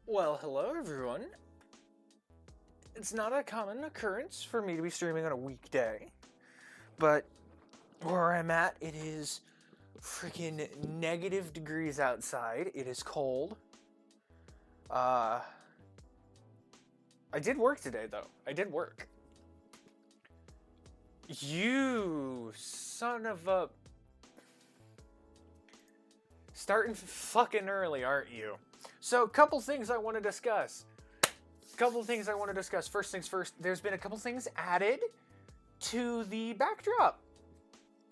Well, hello everyone. It's not a common occurrence for me to be streaming on a weekday, but where I'm at, it is freaking negative degrees outside. It is cold. Uh, I did work today though. I did work. You son of a... Starting fucking early, aren't you? So, couple things I want to discuss. First things first, there's been a couple things added to the backdrop.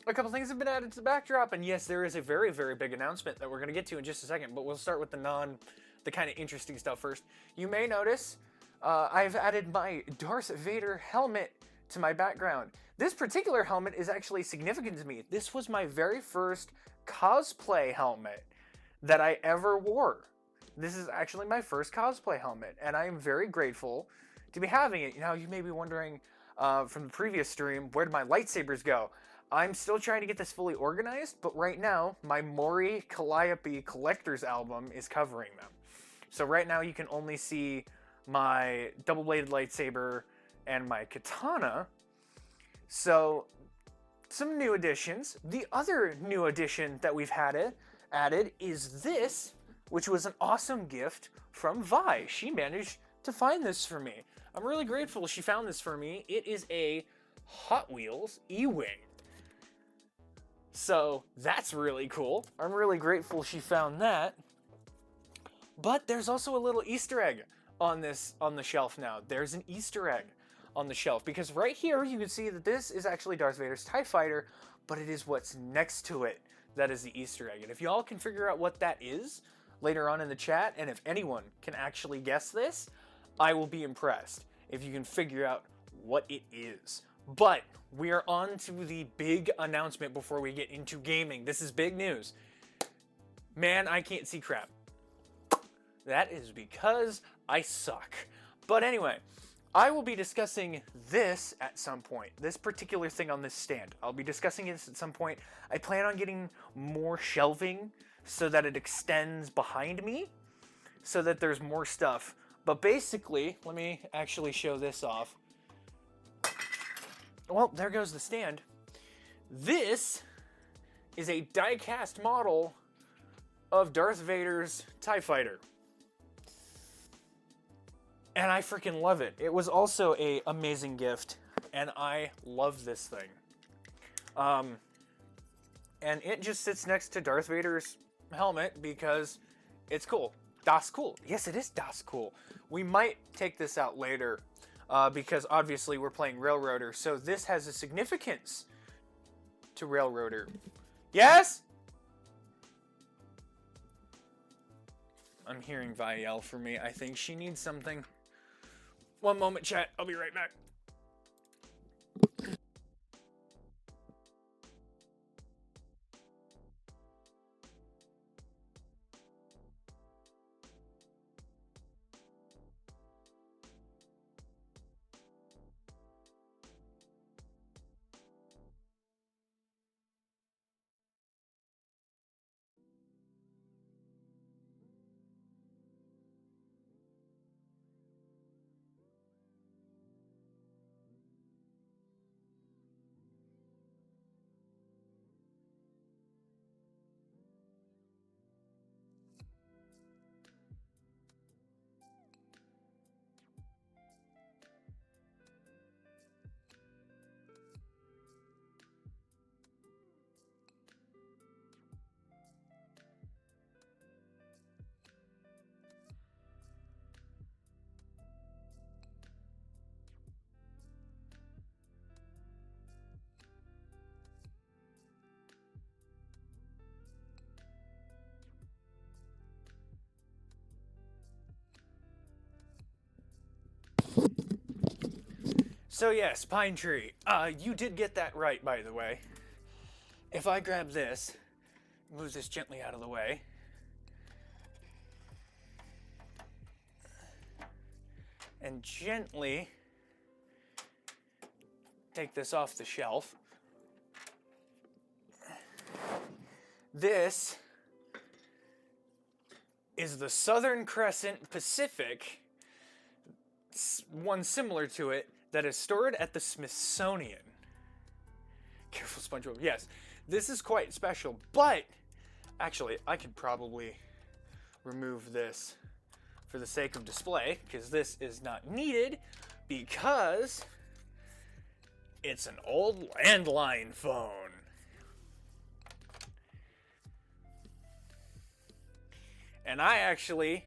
A couple things have been added to the backdrop, and yes, there is a very, very big announcement that we're going to get to in just a second, but we'll start with the kind of interesting stuff first. You may notice I've added my Darth Vader helmet to my background. This particular helmet is actually significant to me. This was my very first cosplay helmet that I ever wore. This is actually my first cosplay helmet, and I am very grateful to be having it. Now, you may be wondering from the previous stream, where did my lightsabers go? I'm still trying to get this fully organized, but right now, my Mori Calliope Collector's album is covering them. So right now, you can only see my double-bladed lightsaber and my katana. So, some new additions. The other new addition that we've added is this, which was an awesome gift from Vi. She managed to find this for me. I'm really grateful she found this for me. It is a Hot Wheels E-Wing. So that's really cool. I'm really grateful she found that. But there's also a little Easter egg on the shelf now. There's an Easter egg on the shelf, because right here you can see that this is actually Darth Vader's TIE Fighter, but it is what's next to it that is the Easter egg. And if y'all can figure out what that is later on in the chat, and if anyone can actually guess this, I will be impressed if you can figure out what it is. But we are on to the big announcement before we get into gaming. This is big news. Man, I can't see crap. That is because I suck. But anyway, I will be discussing this at some point. This particular thing on this stand. I'll be discussing this at some point. I plan on getting more shelving so that it extends behind me, so that there's more stuff. But basically, let me actually show this off. Well, there goes the stand. This is a die-cast model of Darth Vader's TIE Fighter. And I freaking love it. It was also an amazing gift, and I love this thing. And it just sits next to Darth Vader's helmet because it's cool. Das cool. Yes, it is das cool. We might take this out later because obviously we're playing Railroader, so this has a significance to Railroader. Yes? I'm hearing Vi yell for me. I think she needs something. One moment, chat. I'll be right back. So yes, pine tree. You did get that right, by the way. If I grab this, move this gently out of the way. And gently take this off the shelf. This is the Southern Crescent Pacific, one similar to it, that is stored at the Smithsonian. Careful, SpongeBob. Yes, this is quite special, but actually, I could probably remove this for the sake of display, because this is not needed, because it's an old landline phone. And I actually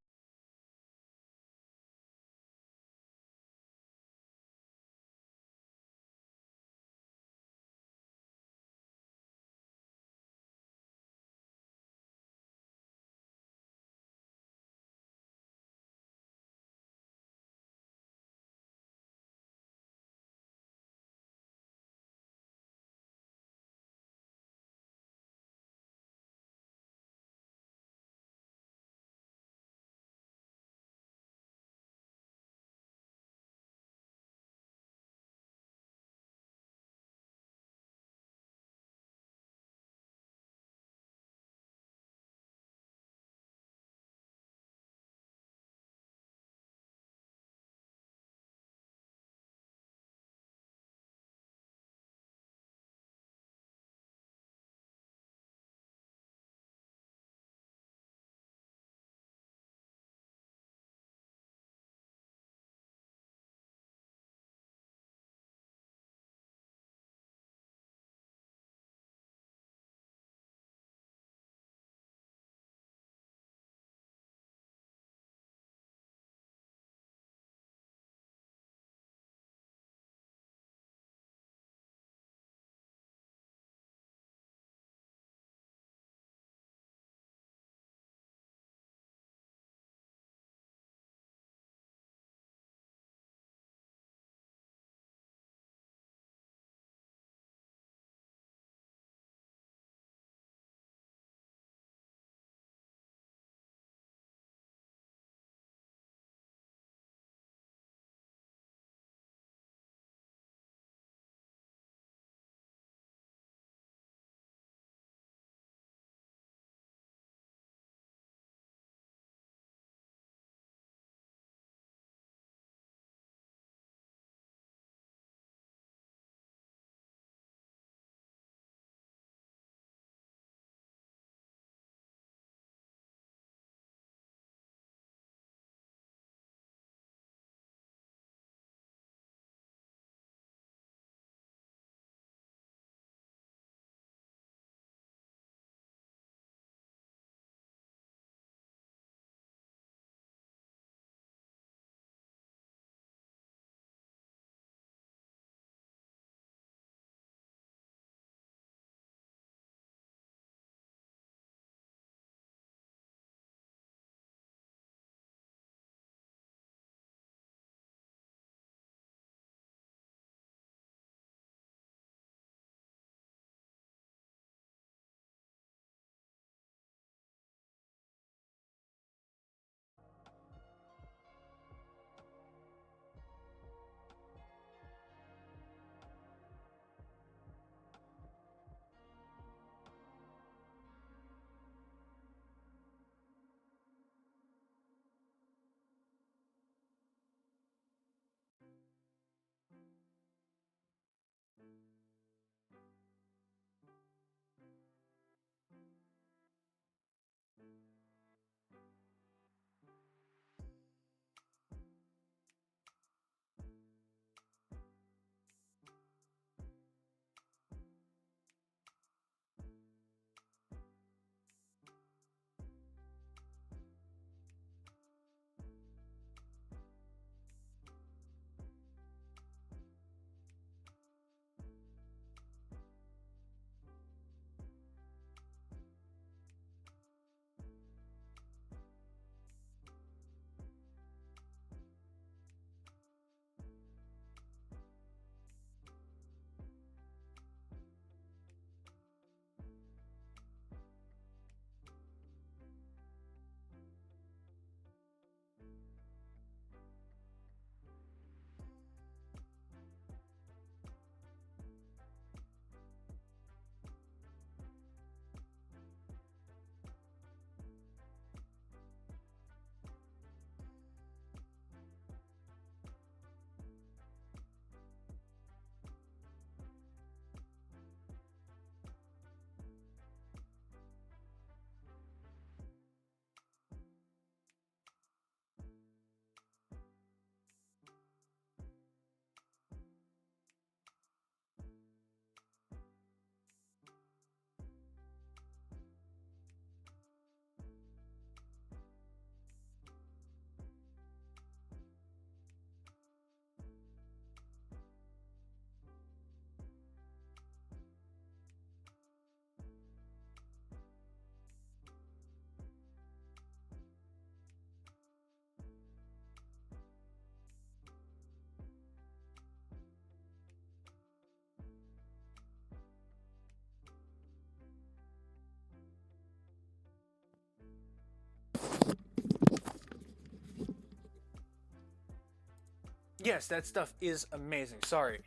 Yes, that stuff is amazing. Sorry.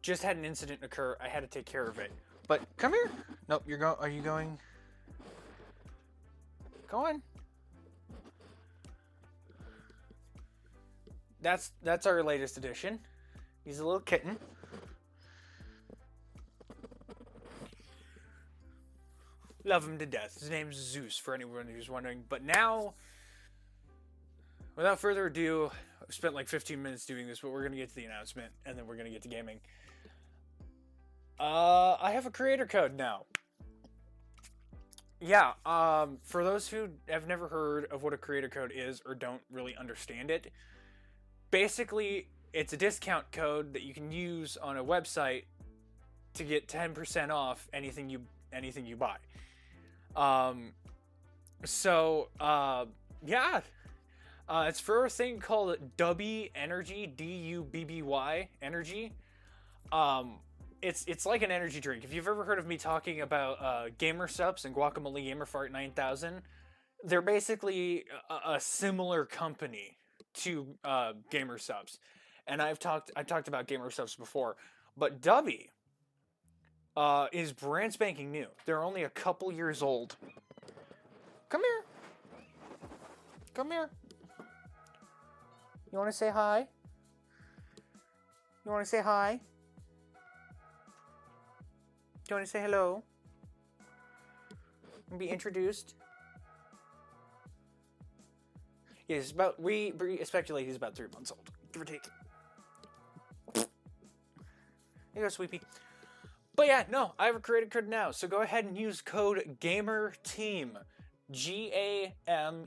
Just had an incident occur. I had to take care of it. But come here. Nope, you're going. Are you going? Go on. That's our latest addition. He's a little kitten. Love him to death. His name's Zeus, for anyone who's wondering. But now, without further ado, I've spent like 15 minutes doing this, but we're gonna get to the announcement, and then we're gonna get to gaming. I have a creator code now. Yeah, for those who have never heard of what a creator code is or don't really understand it, basically, it's a discount code that you can use on a website to get 10% off anything you buy. Yeah. It's for a thing called Dubby Energy, D-U-B-B-Y Energy. It's like an energy drink. If you've ever heard of me talking about Gamer Subs and Guacamole Gamer Fart 9000, they're basically a similar company to Gamer Subs. And I've talked about Gamer Subs before, but Dubby is brand spanking new. They're only a couple years old. Come here. Come here. You want to say hi? You want to say hi? Do you want to say hello? And be introduced? Yeah, he's about, we speculate he's about 3 months old, give or take. There you go, Sweepy. But yeah, no, I have a creator code now, so go ahead and use code GAMERTEAM, GAMERTEAM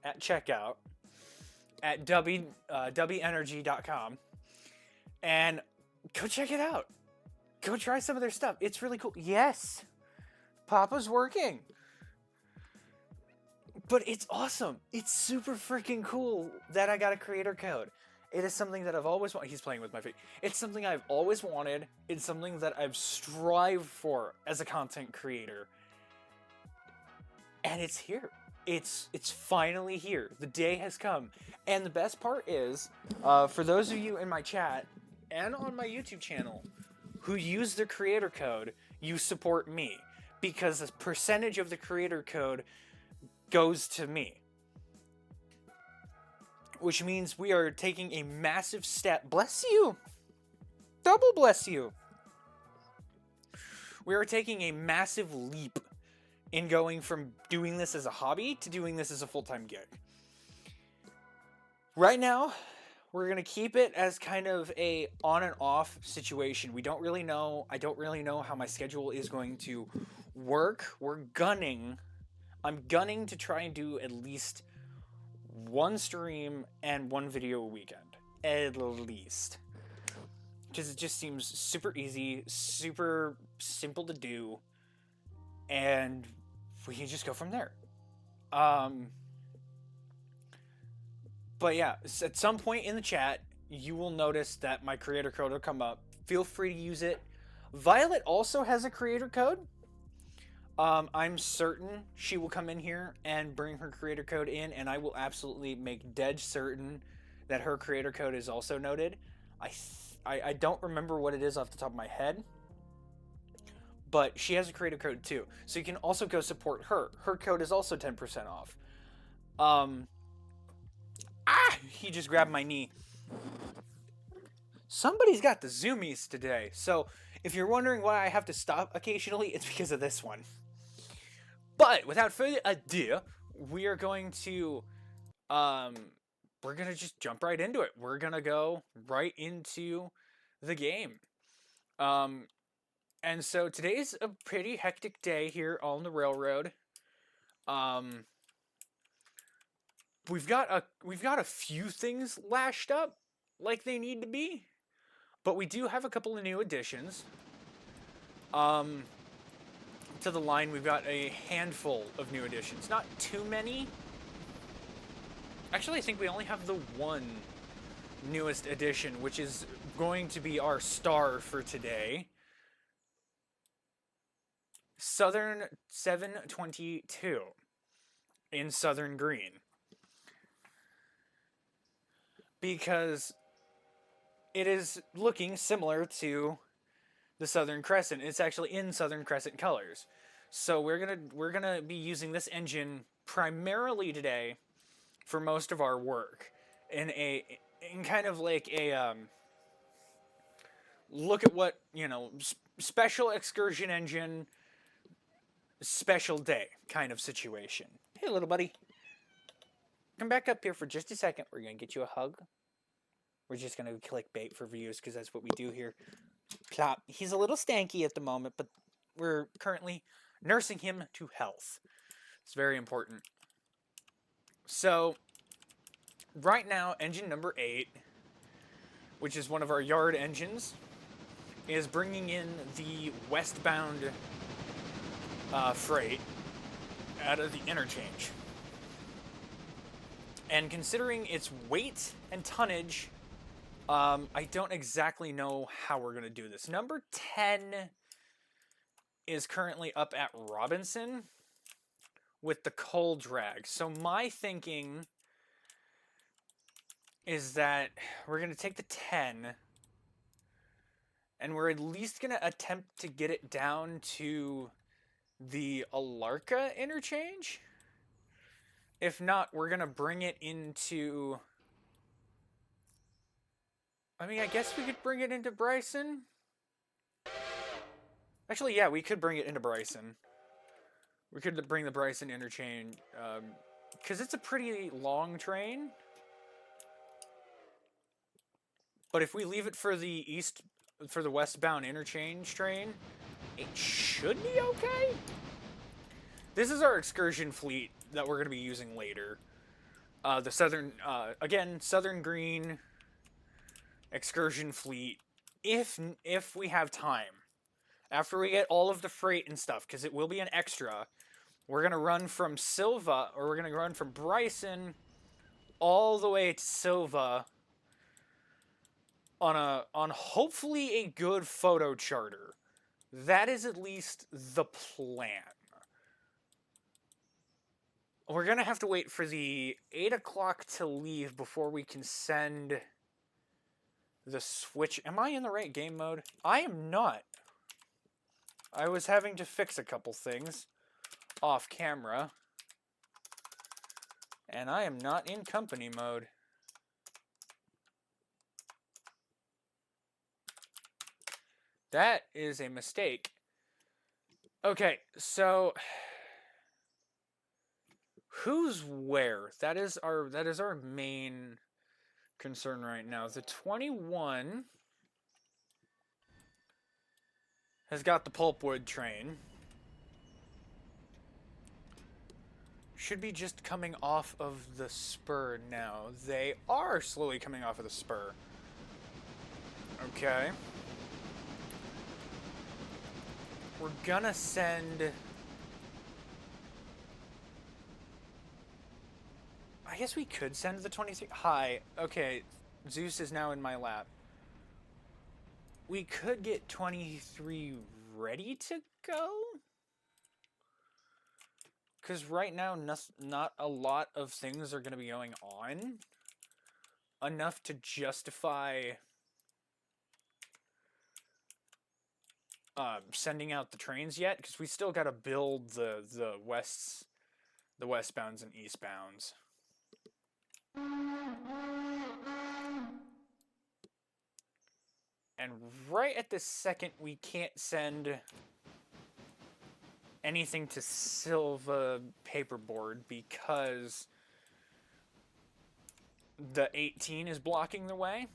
at checkout at WBEnergy.com, and go check it out. Go try some of their stuff. It's really cool. Yes, Papa's working. But it's awesome. It's super freaking cool that I got a creator code. It is something that I've always wanted. He's playing with my feet. It's something I've always wanted. It's something that I've strived for as a content creator. And it's here. It's finally here. The day has come. And the best part is, for those of you in my chat and on my YouTube channel who use the creator code, you support me. Because a percentage of the creator code goes to me. Which means we are taking a massive step. Bless you! Double bless you! We are taking a massive leap in going from doing this as a hobby to doing this as a full-time gig. Right now, we're going to keep it as kind of a on and off situation. We don't really know. I don't really know how my schedule is going to work. I'm gunning to try and do at least one stream and one video a weekend. At least. Because it just seems super easy, super simple to do, and we can just go from there. But yeah, at some point in the chat, you will notice that my creator code will come up. Feel free to use it. Violet also has a creator code. I'm certain she will come in here and bring her creator code in, and I will absolutely make dead certain that her creator code is also noted. I don't remember what it is off the top of my head, but she has a creator code too. So you can also go support her. Her code is also 10% off. He just grabbed my knee. Somebody's got the zoomies today. So if you're wondering why I have to stop occasionally, it's because of this one. But without further ado, we are going to, we're going to just jump right into it. We're going to go right into the game. And so today's a pretty hectic day here on the railroad. We've got a few things lashed up like they need to be, but we do have a couple of new additions. To the line, we've got a handful of new additions. Not too many. Actually, I think we only have the one newest addition, which is going to be our star for today. Southern 722 in Southern Green. because it is looking similar to the Southern Crescent. It's actually in Southern Crescent colors. So we're gonna be using this engine primarily today for most of our work in kind of like a look at what, you know, special excursion engine, special day kind of situation. Hey, little buddy. Come back up here for just a second. We're going to get you a hug. We're just going to click bait for views because that's what we do here. Plop. He's a little stanky at the moment, but we're currently nursing him to health. It's very important. So, right now, engine number 8, which is one of our yard engines, is bringing in the westbound freight out of the interchange. And considering its weight and tonnage, I don't exactly know how we're going to do this. Number 10 is currently up at Robinson with the coal drag. So my thinking is that we're going to take the 10, and we're at least going to attempt to get it down to the Alarka interchange. If not, we're going to bring it into... I mean, I guess we could bring it into Bryson. Actually, yeah, we could bring it into Bryson. We could bring the Bryson interchange, because it's a pretty long train. But if we leave it for the westbound interchange train, it should be okay. This is our excursion fleet that we're going to be using later. The Southern, again, Southern Green excursion fleet, if we have time. After we get all of the freight and stuff, because it will be an extra, we're going to run from Silva, or we're going to run from Bryson all the way to Silva on hopefully a good photo charter. That is at least the plan. We're going to have to wait for the 8 o'clock to leave before we can send the switch. Am I in the right game mode? I am not. I was having to fix a couple things off camera. And I am not in company mode. That is a mistake. Okay, so who's where? That is our main concern right now. The 21 has got the pulpwood train. Should be just coming off of the spur now. They are slowly coming off of the spur. Okay. We're gonna send... I guess we could send the 23... Hi. Okay. Zeus is now in my lap. We could get 23 ready to go? Because right now, not a lot of things are going to be going on. Enough to justify sending out the trains yet. Because we still got to build the westbounds and eastbounds. And right at this second, we can't send anything to Silva Paperboard because the 18 is blocking the way.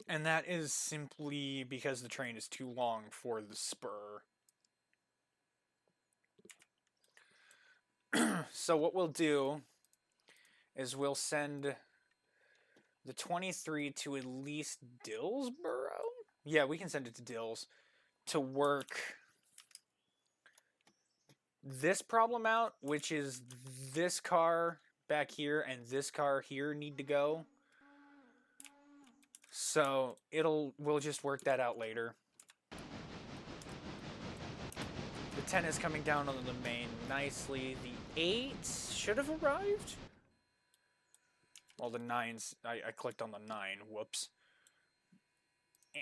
And that is simply because the train is too long for the spur. So what we'll do is we'll send the 23 to at least Dillsboro? Yeah, we can send it to Dills to work this problem out, which is this car back here and this car here need to go. So we'll just work that out later. The 10 is coming down on the main nicely. The 8 should have arrived. Well, the 9's... I clicked on the 9. Whoops. Eh.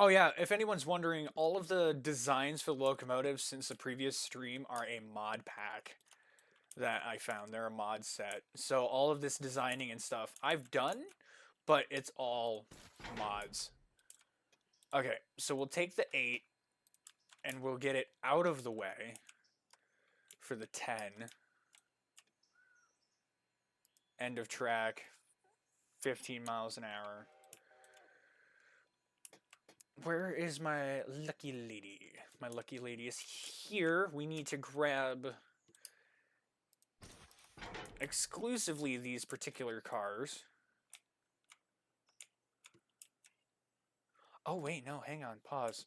Oh yeah, if anyone's wondering, all of the designs for locomotives since the previous stream are a mod pack that I found. They're a mod set. So all of this designing and stuff I've done, but it's all mods. Okay, so we'll take the 8 and we'll get it out of the way for the 10. End of track, 15 miles an hour. Where is my lucky lady? My lucky lady is here. We need to grab exclusively these particular cars. Oh, wait, no, hang on, pause.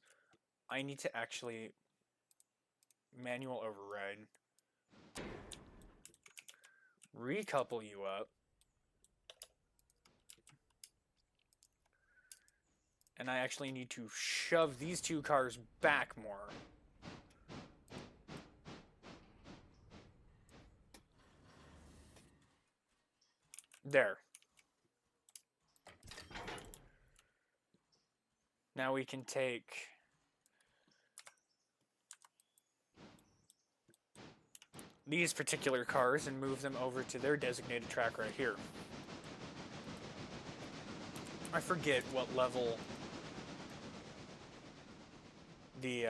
I need to actually manual override. Recouple you up. And I actually need to shove these two cars back more. There. Now we can take these particular cars and move them over to their designated track right here. I forget what level the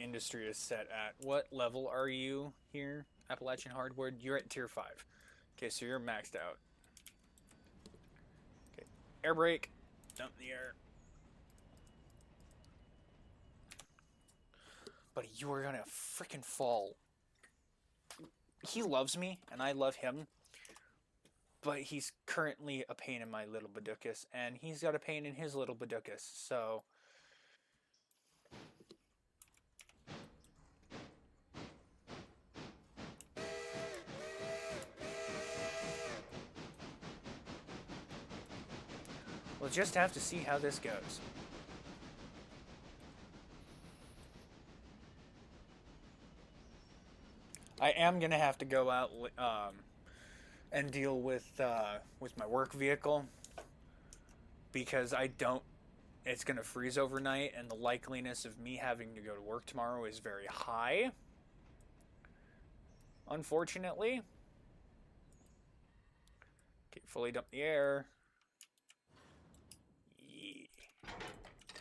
industry is set at. What level are you here, Appalachian Hardwood? You're at tier 5. Okay, so you're maxed out. Okay, air brake, dump the air. Buddy, you are gonna freaking fall. He loves me, and I love him. But he's currently a pain in my little badookus, and he's got a pain in his little badookus, so... We'll just have to see how this goes. I am gonna have to go out and deal with my work vehicle, because I don't. It's gonna freeze overnight, and the likeliness of me having to go to work tomorrow is very high. Unfortunately. Okay, fully dump the air.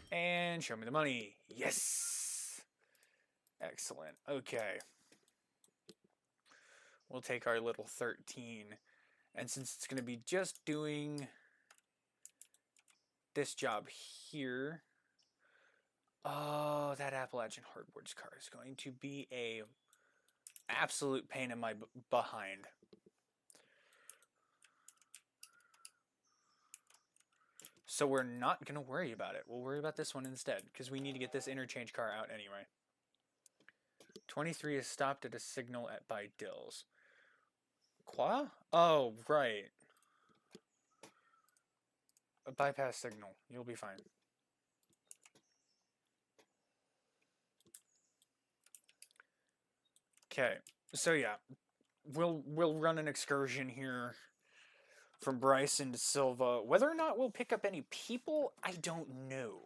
And show me the money. Yes! Excellent. Okay. We'll take our little 13. And since it's going to be just doing this job here... Oh, that Appalachian Hardwood's car is going to be a absolute pain in my behind. So we're not going to worry about it. We'll worry about this one instead, because we need to get this interchange car out anyway. 23 is stopped at a signal by Dills. Qua? Oh, right. A bypass signal. You'll be fine. Okay. So yeah, we'll run an excursion here from Bryson to Silva. Whether or not we'll pick up any people, I don't know.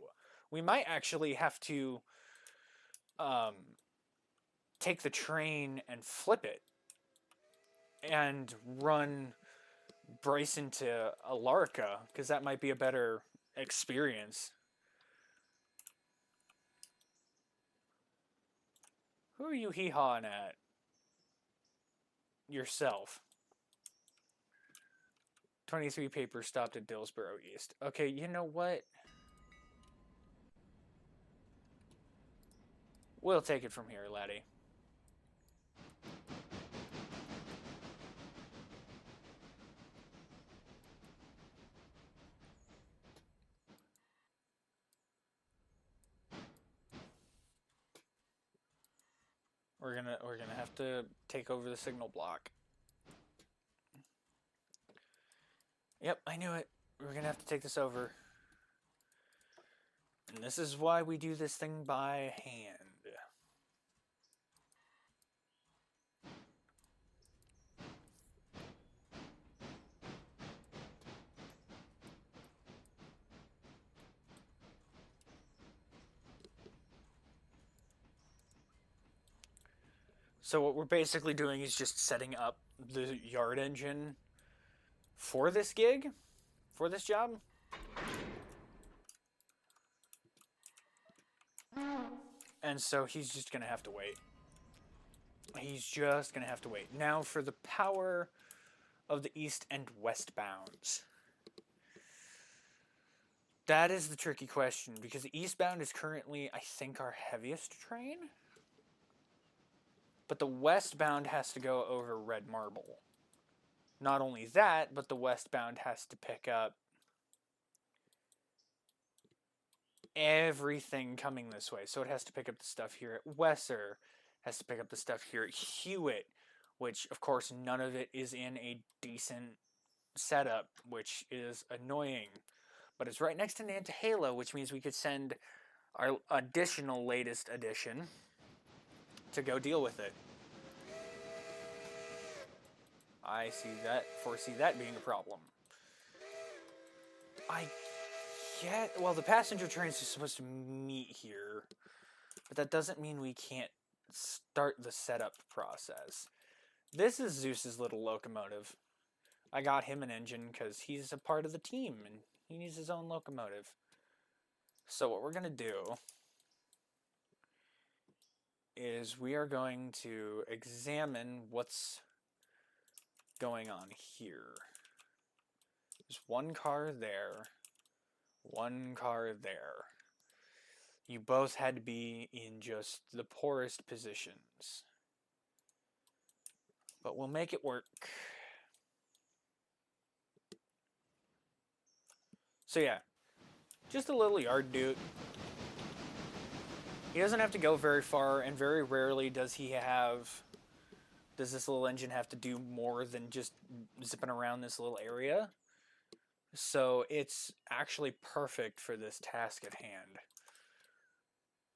We might actually have to take the train and flip it and run Bryson to Alarka, because that might be a better experience. Who are you hee-hawing at? Yourself. 23 papers stopped at Dillsboro East. Okay, you know what? We'll take it from here, laddie. We're gonna have to take over the signal block. Yep, I knew it. We're gonna have to take this over. And this is why we do this thing by hand. So what we're basically doing is just setting up the yard engine for this gig, for this job. And so he's just going to have to wait. He's just going to have to wait. Now for the power of the east and west bounds. That is the tricky question, because the eastbound is currently, I think, our heaviest train. But the westbound has to go over red marble. Not only that, but the westbound has to pick up everything coming this way. So it has to pick up the stuff here at Wesser, has to pick up the stuff here at Hewitt, which, of course, none of it is in a decent setup, which is annoying. But it's right next to Nantahala, which means we could send our additional latest addition to go deal with it. I foresee that being a problem. Well, the passenger trains are supposed to meet here, but that doesn't mean we can't start the setup process. This is Zeus's little locomotive. I got him an engine because he's a part of the team and he needs his own locomotive. So what we're going to do is we are going to examine what's going on here. There's one car there, one car there. You both had to be in just the poorest positions. But we'll make it work. So yeah, just a little yard dude. He doesn't have to go very far, and very rarely does this little engine have to do more than just zipping around this little area. So it's actually perfect for this task at hand.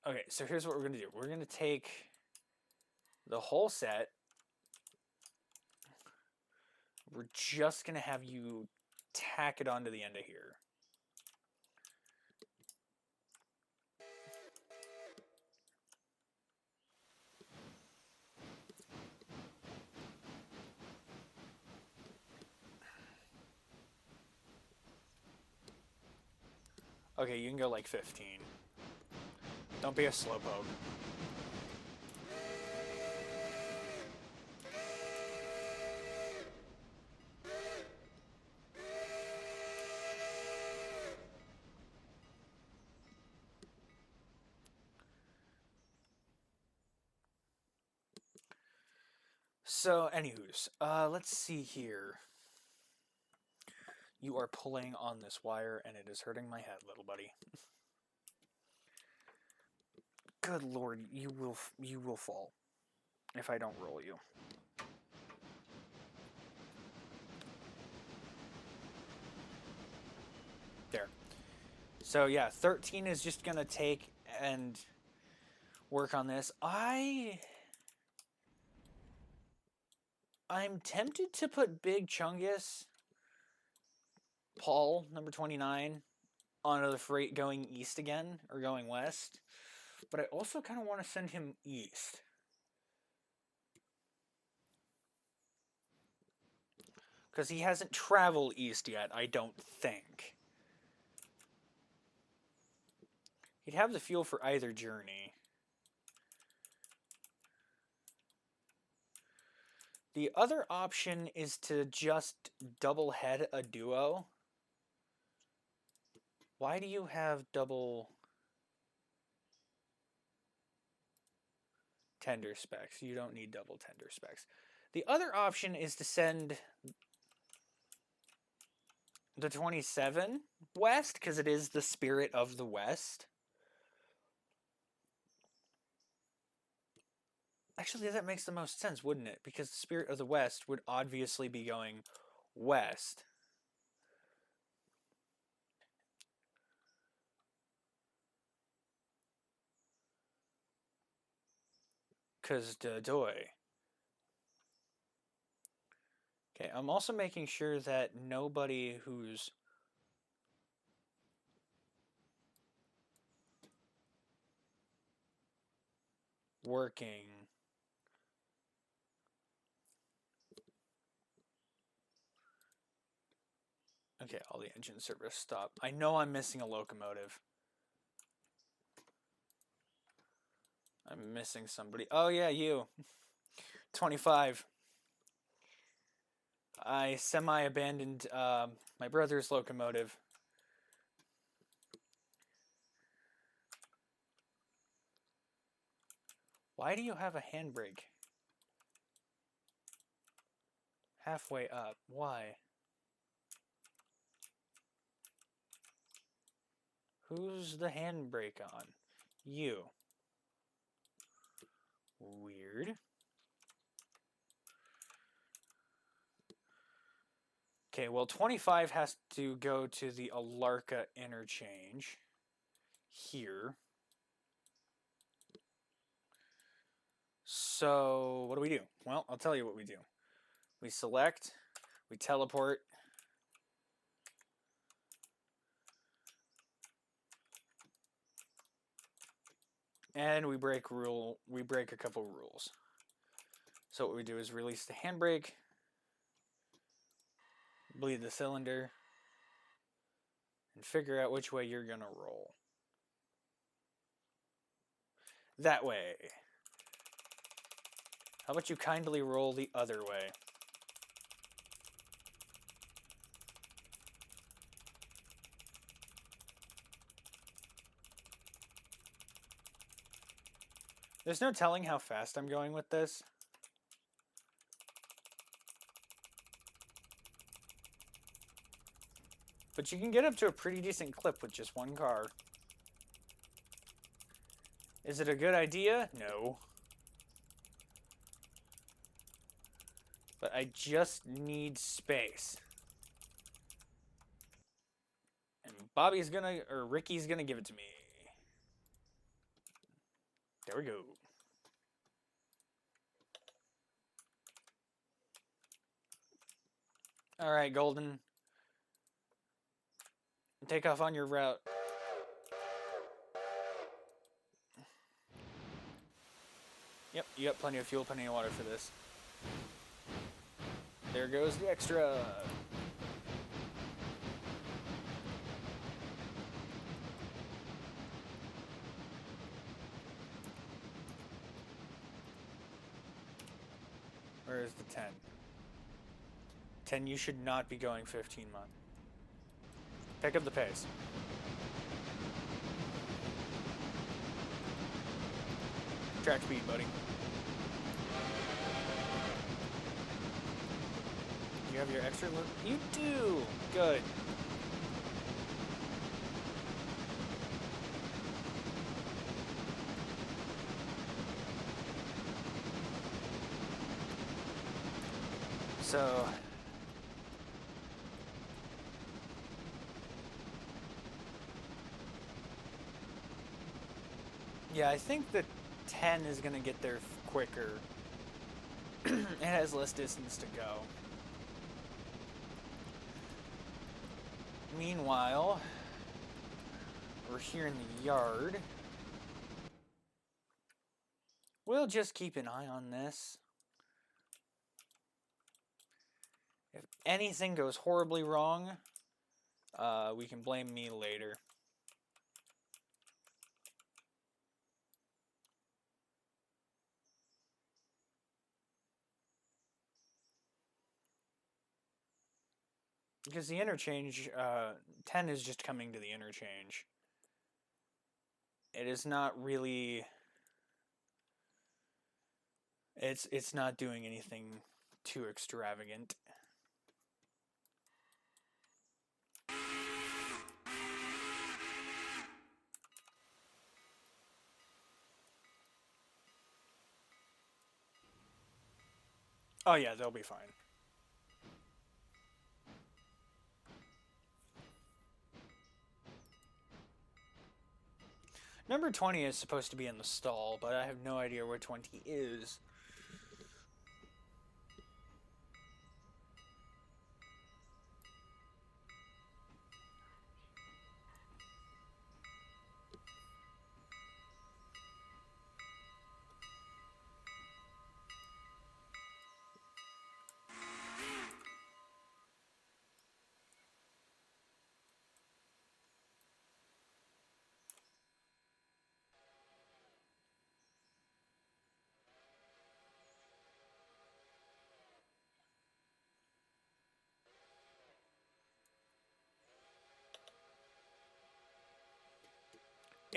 Okay, so here's what we're going to do. We're going to take the whole set. We're just going to have you tack it onto the end of here. Okay, you can go like 15. Don't be a slowpoke. So, anywho's, let's see here. You are pulling on this wire, and it is hurting my head, little buddy. Good lord, you will fall if I don't roll you. There. So yeah, 13 is just gonna take and work on this. I'm tempted to put Big Chungus, Paul, number 29, onto the freight going east again, or going west. But I also kind of want to send him east. Because he hasn't traveled east yet, I don't think. He'd have the fuel for either journey. The other option is to just double head a duo. Why do you have double tender specs? You don't need double tender specs. The other option is to send the 27 west, because it is the spirit of the west. Actually, that makes the most sense, wouldn't it? Because the spirit of the west would obviously be going west. 'Cause doy. Okay, I'm also making sure that nobody who's working. Okay, all the engine service stop. I know I'm missing a locomotive. I'm missing somebody. Oh yeah, you. 25. I semi-abandoned my brother's locomotive. Why do you have a handbrake? Halfway up. Why? Who's the handbrake on? You. Weird. Okay, well, 25 has to go to the Alarka interchange here. So, what do? Well, I'll tell you what we do. We select, we teleport, and we break a couple rules. So what we do is release the handbrake, bleed the cylinder, and figure out which way you're gonna roll. That way. How about you kindly roll the other way? There's no telling how fast I'm going with this. But you can get up to a pretty decent clip with just one car. Is it a good idea? No. But I just need space. And Ricky's gonna give it to me. There we go. Alright, Golden. Take off on your route. Yep, you got plenty of fuel, plenty of water for this. There goes the extra. Where is the 10? 10, you should not be going 15 months. Pick up the pace. Track speed, buddy. You have your extra look? You do! Good. So... yeah, I think the 10 is going to get there quicker. It has less distance to go. Meanwhile, we're here in the yard. We'll just keep an eye on this. If anything goes horribly wrong, we can blame me later. Because the interchange, 10 is just coming to the interchange. It is not really... It's not doing anything too extravagant. Oh yeah, they'll be fine. Number 20 is supposed to be in the stall, but I have no idea where 20 is.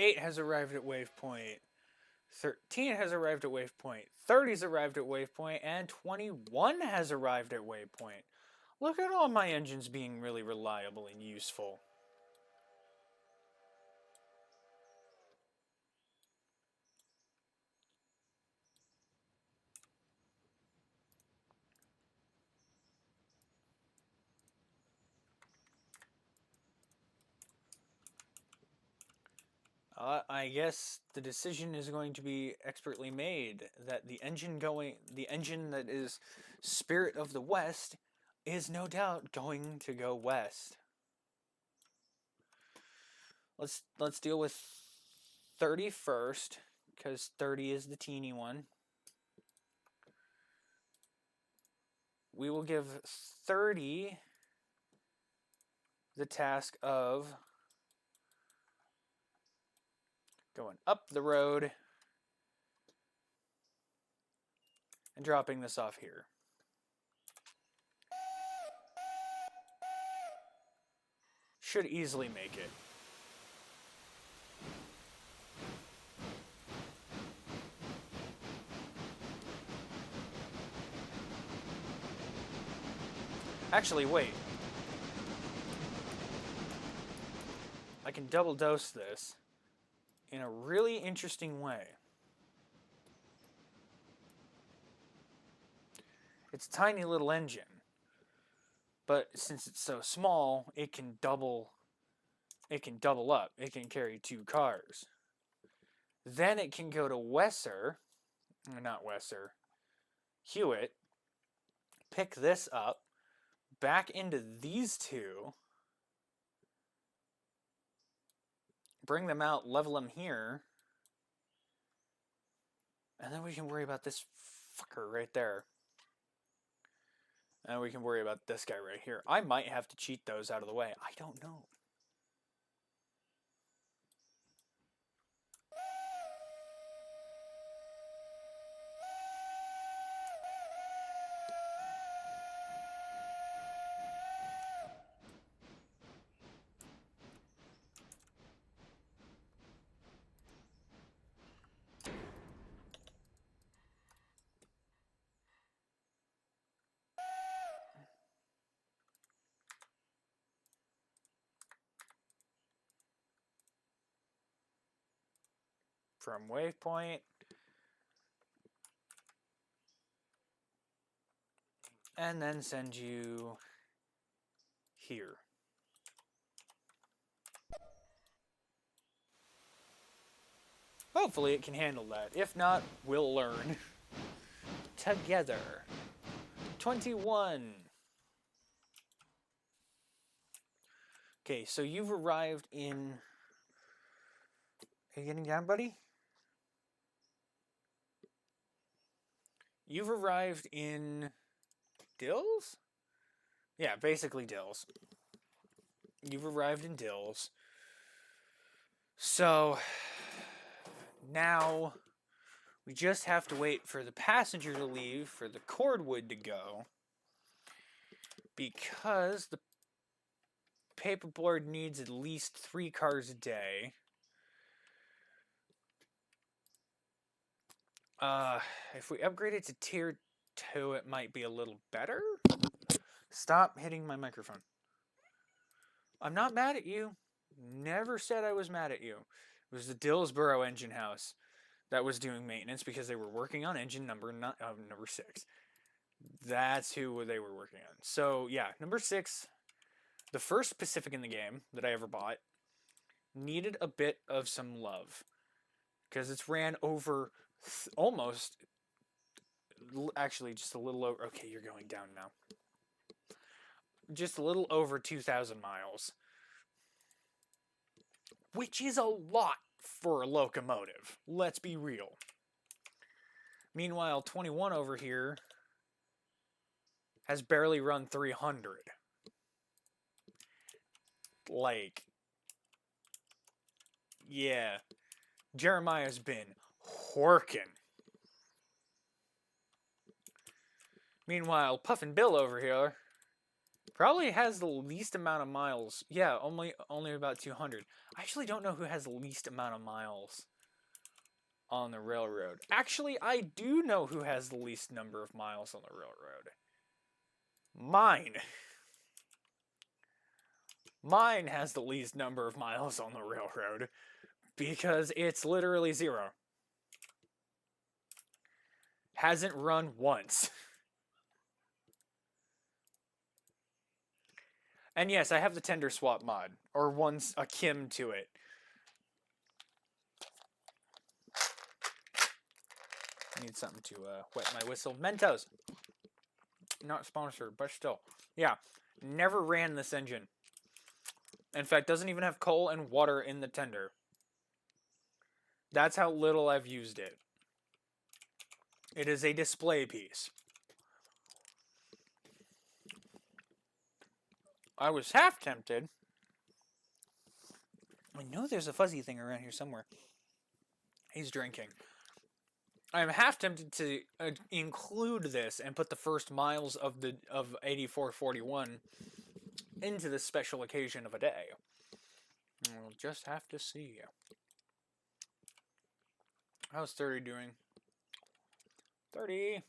Eight has arrived at waypoint. 13 has arrived at waypoint. 30's arrived at waypoint, and 21 has arrived at waypoint. Look at all my engines being really reliable and useful. I guess the decision is going to be expertly made that the engine that is Spirit of the West is no doubt going to go west. Let's deal with 30 first, because 30 is the teeny one. We will give 30 the task of going up the road and dropping this off here. Should easily make it. Actually, wait. I can double dose this in a really interesting way. It's a tiny little engine, but since it's so small, it can double up. It can carry 2 cars. Then it can go to Hewitt, pick this up, back into these 2, bring them out, level them here, and then we can worry about this fucker right there. And we can worry about this guy right here. I might have to cheat those out of the way. I don't know. From waypoint. And then send you here. Hopefully it can handle that. If not, we'll learn. Together. 21. Okay, so you've arrived in... Are you getting down, buddy? You've arrived in... Dills? Yeah, basically Dills. You've arrived in Dills. So... Now... We just have to wait for the passenger to leave, for the cordwood to go. Because the paperboard needs at least 3 cars a day. If we upgrade it to tier 2, it might be a little better. Stop hitting my microphone. I'm not mad at you. Never said I was mad at you. It was the Dillsboro engine house that was doing maintenance because they were working on engine number 6. That's who they were working on. So, yeah, number 6, the first Pacific in the game that I ever bought, needed a bit of some love. because it's ran over almost, actually just a little over. Okay, you're going down now. Just a little over 2,000 miles, which is a lot for a locomotive. Let's be real. Meanwhile, 21 over here has barely run 300. Like, yeah, Jeremiah's been working. Meanwhile, Puffin Bill over here probably has the least amount of miles. Yeah, only about 200. I actually don't know who has the least amount of miles on the railroad. Actually, I do know who has the least number of miles on the railroad. Mine. Mine has the least number of miles on the railroad because it's literally 0. Hasn't run once. And yes, I have the tender swap mod, or one's akin to it. I need something to wet my whistle. Mentos. Not sponsored, but still. Yeah, never ran this engine. In fact, doesn't even have coal and water in the tender. That's how little I've used it. It is a display piece. I was half tempted. I know there's a fuzzy thing around here somewhere. He's drinking. I'm half tempted to include this and put the first miles of 8441 into this special occasion of a day. We'll just have to see. How's 30 doing? 30.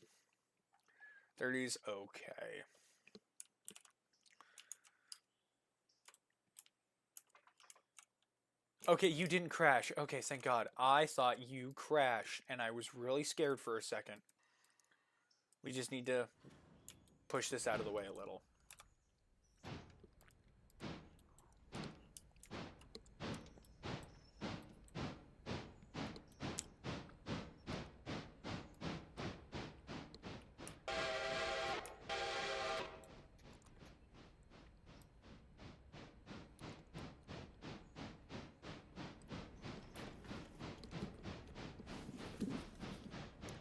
30's okay. Okay, you didn't crash. Okay, thank God. I thought you crashed, and I was really scared for a second. We just need to push this out of the way a little.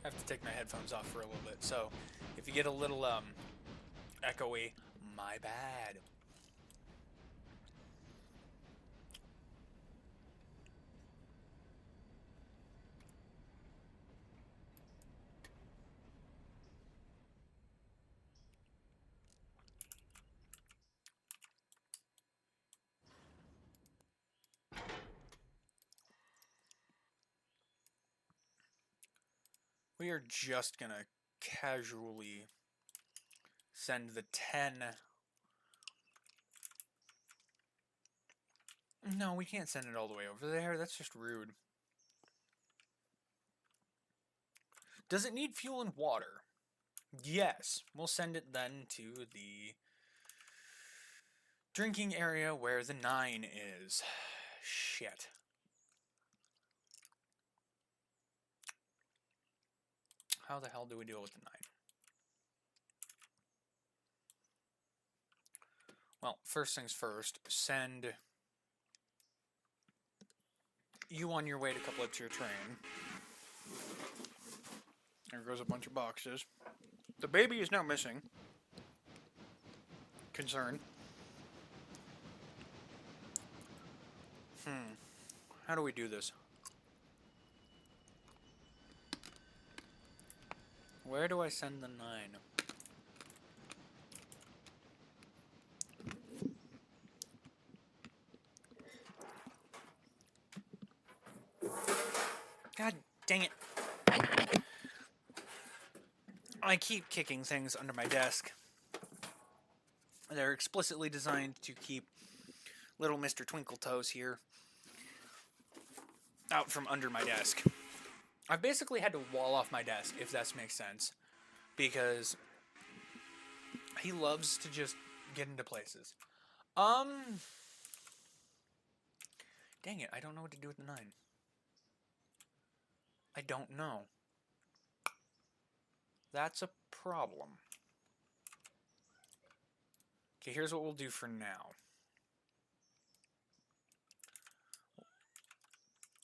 I have to take my headphones off for a little bit, so if you get a little echoey, my bad. We are just gonna casually send the 10. No, we can't send it all the way over there. That's just rude. Does it need fuel and water? Yes. We'll send it then to the drinking area where the 9 is. Shit. How the hell do we deal with the 9? Well, first things first, send you on your way to couple up to your train. There goes a bunch of boxes. The baby is now missing. Concern. How do we do this? Where do I send the 9? God dang it. I keep kicking things under my desk. They're explicitly designed to keep little Mr. Twinkletoes here out from under my desk. I've basically had to wall off my desk, if that makes sense, because he loves to just get into places. Dang it, I don't know what to do with the 9. I don't know. That's a problem. Okay, here's what we'll do for now.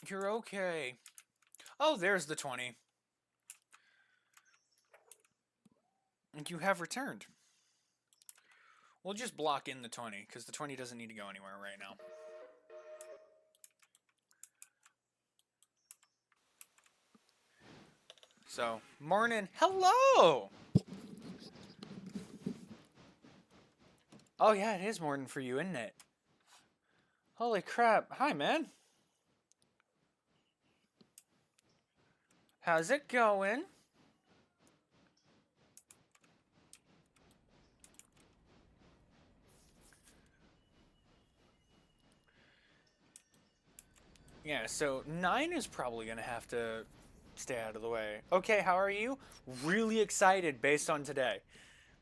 You're okay. Oh, there's the 20. And you have returned. We'll just block in the 20, because the 20 doesn't need to go anywhere right now. So, morning. Hello! Oh, yeah, it is morning for you, isn't it? Holy crap. Hi, man. How's it going? Yeah, so 9 is probably going to have to stay out of the way. Okay, how are you? Really excited based on today.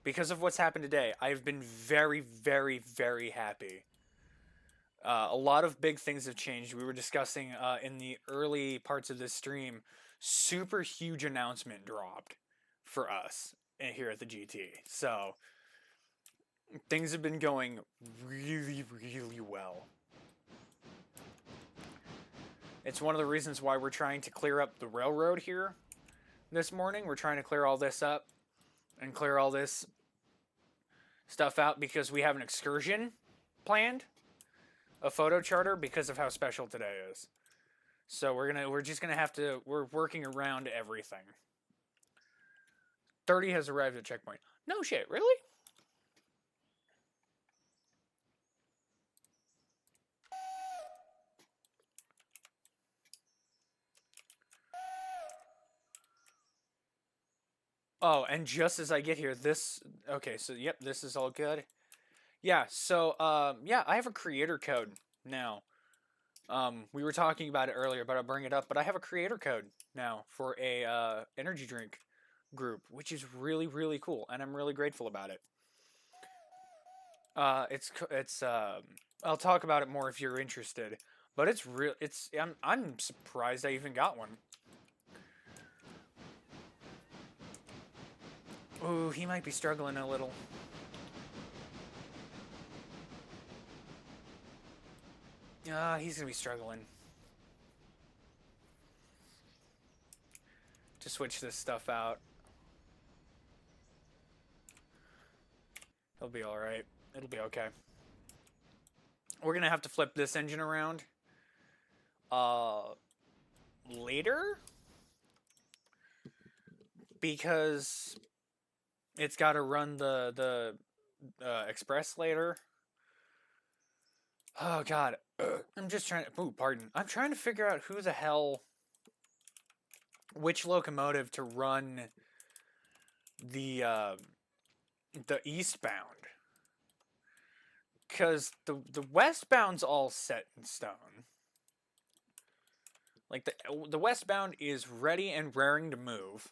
Because of what's happened today, I've been very, very, very happy. A lot of big things have changed. We were discussing in the early parts of this stream, super huge announcement dropped for us here at the GT. So things have been going really, really well. It's one of the reasons why we're trying to clear up the railroad here this morning. We're trying to clear all this up and clear all this stuff out because we have an excursion planned, a photo charter, because of how special today is. So we're working around everything. 30 has arrived at checkpoint. No shit, really? Oh, and just as I get here, okay, so yep, this is all good. Yeah, so yeah, I have a creator code now. We were talking about it earlier, but I'll bring it up. But I have a creator code now for a energy drink group, which is really, really cool, and I'm really grateful about it. It's I'll talk about it more if you're interested, but it's real. I'm surprised I even got one. Ooh, he might be struggling a little. He's gonna be struggling. To switch this stuff out. He'll be alright. It'll be okay. We're gonna have to flip this engine around. Later? Because it's gotta run the express later. Oh god. I'm just trying to... Ooh, pardon. I'm trying to figure out who the hell... Which locomotive to run the eastbound. Because the westbound's all set in stone. Like, the westbound is ready and raring to move.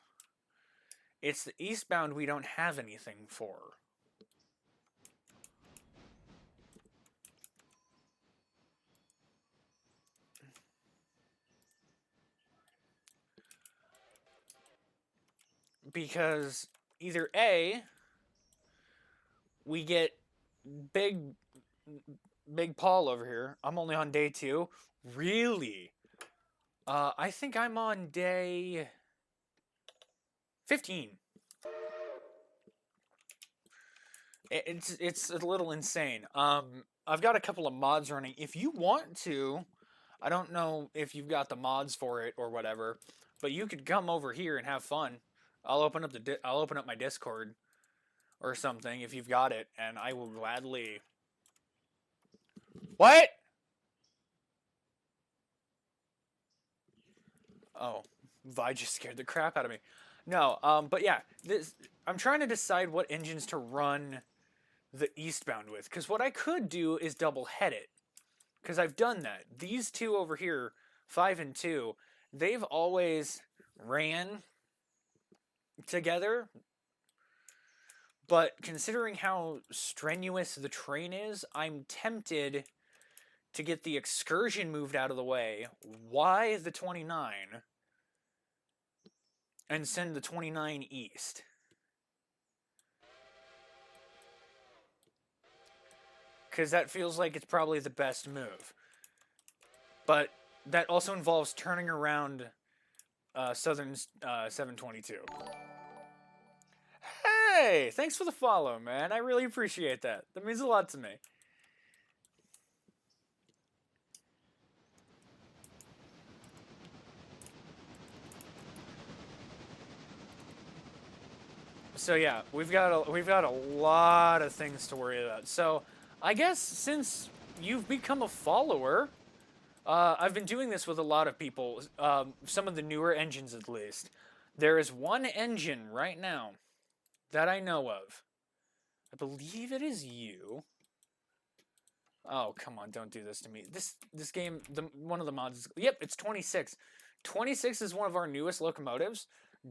It's the eastbound we don't have anything for. Because either A, we get Big Paul over here. I'm only on day 2. Really? I think I'm on day 15. It's a little insane. I've got a couple of mods running. If you want to, I don't know if you've got the mods for it or whatever, but you could come over here and have fun. I'll open up my Discord or something if you've got it, and I will gladly. What? Oh, Vi just scared the crap out of me. No, but yeah, I'm trying to decide what engines to run the eastbound with, because what I could do is double head it, because I've done that. These two over here, 5 and 2, they've always ran together, but considering how strenuous the train is, I'm tempted to get the excursion moved out of the way. Why the 29? and send the 29 east. Because that feels like it's probably the best move. But that also involves turning around Southern 722. Hey, thanks for the follow, man. I really appreciate that. That means a lot to me. So yeah, we've got a lot of things to worry about. So I guess since you've become a follower, I've been doing this with a lot of people. Some of the newer engines, at least. There is one engine right now that I know of. I believe it is you. Oh, come on, don't do this to me. This game, one of the mods, yep, it's 26. 26 is one of our newest locomotives.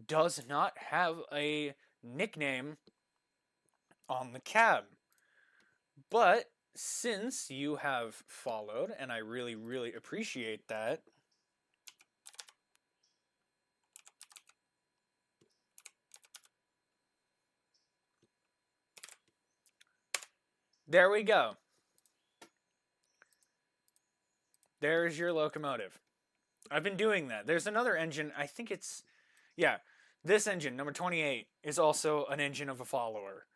Does not have a nickname on the cab. But since you have followed, and I really, really appreciate that, there we go. There's your locomotive. I've been doing that. There's another engine, I think it's, yeah, this engine, number 28, is also an engine of a follower.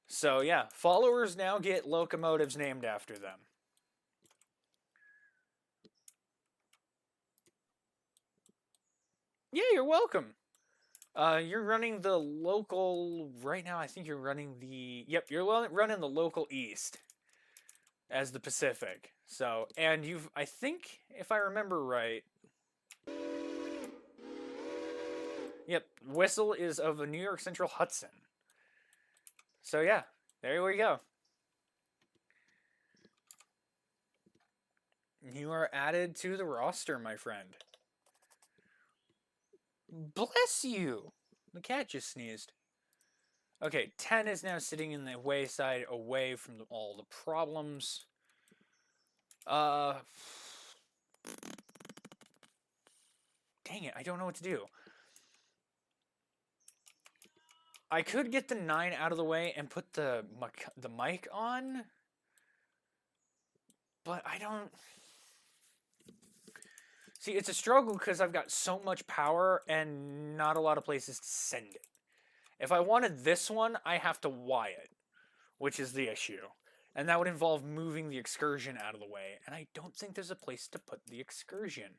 So yeah, followers now get locomotives named after them. Yeah, you're welcome. You're running the local, right now I think you're running the, yep, you're running the local east as the Pacific. So, and you've, I think, if I remember right, yep, Whistle is of a New York Central Hudson. So yeah, there we go. You are added to the roster, my friend. Bless you! The cat just sneezed. Okay, 10 is now sitting in the wayside away from all the problems. Dang it, I don't know what to do. I could get the 9 out of the way and put the mic on, but I don't... See, it's a struggle because I've got so much power and not a lot of places to send it. If I wanted this one, I have to Y it, which is the issue. And that would involve moving the excursion out of the way, and I don't think there's a place to put the excursion.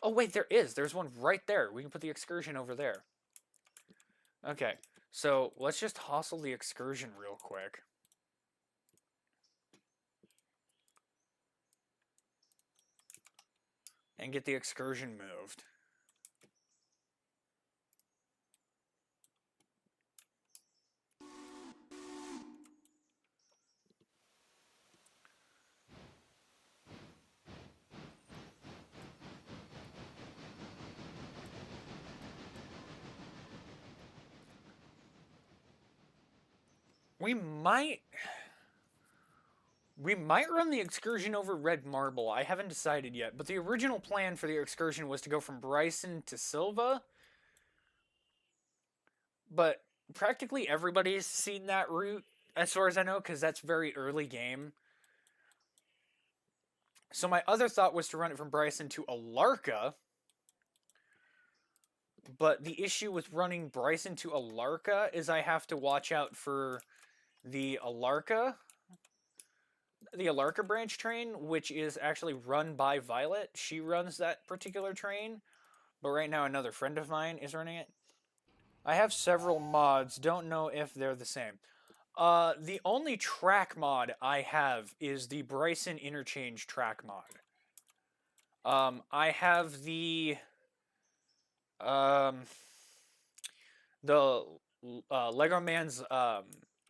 Oh wait, there is. There's one right there. We can put the excursion over there. Okay, so let's just hustle the excursion real quick. And get the excursion moved. We might run the excursion over Red Marble. I haven't decided yet, but the original plan for the excursion was to go from Bryson to Silva. But practically everybody's seen that route, as far as I know, because that's very early game. So my other thought was to run it from Bryson to Alarka. But the issue with running Bryson to Alarka is I have to watch out for the Alarka branch train, which is actually run by Violet. She runs that particular train, but right now another friend of mine is running it. I have several mods, don't know if they're the same. The only track mod I have is the Bryson Interchange track mod. I have the Lego Man's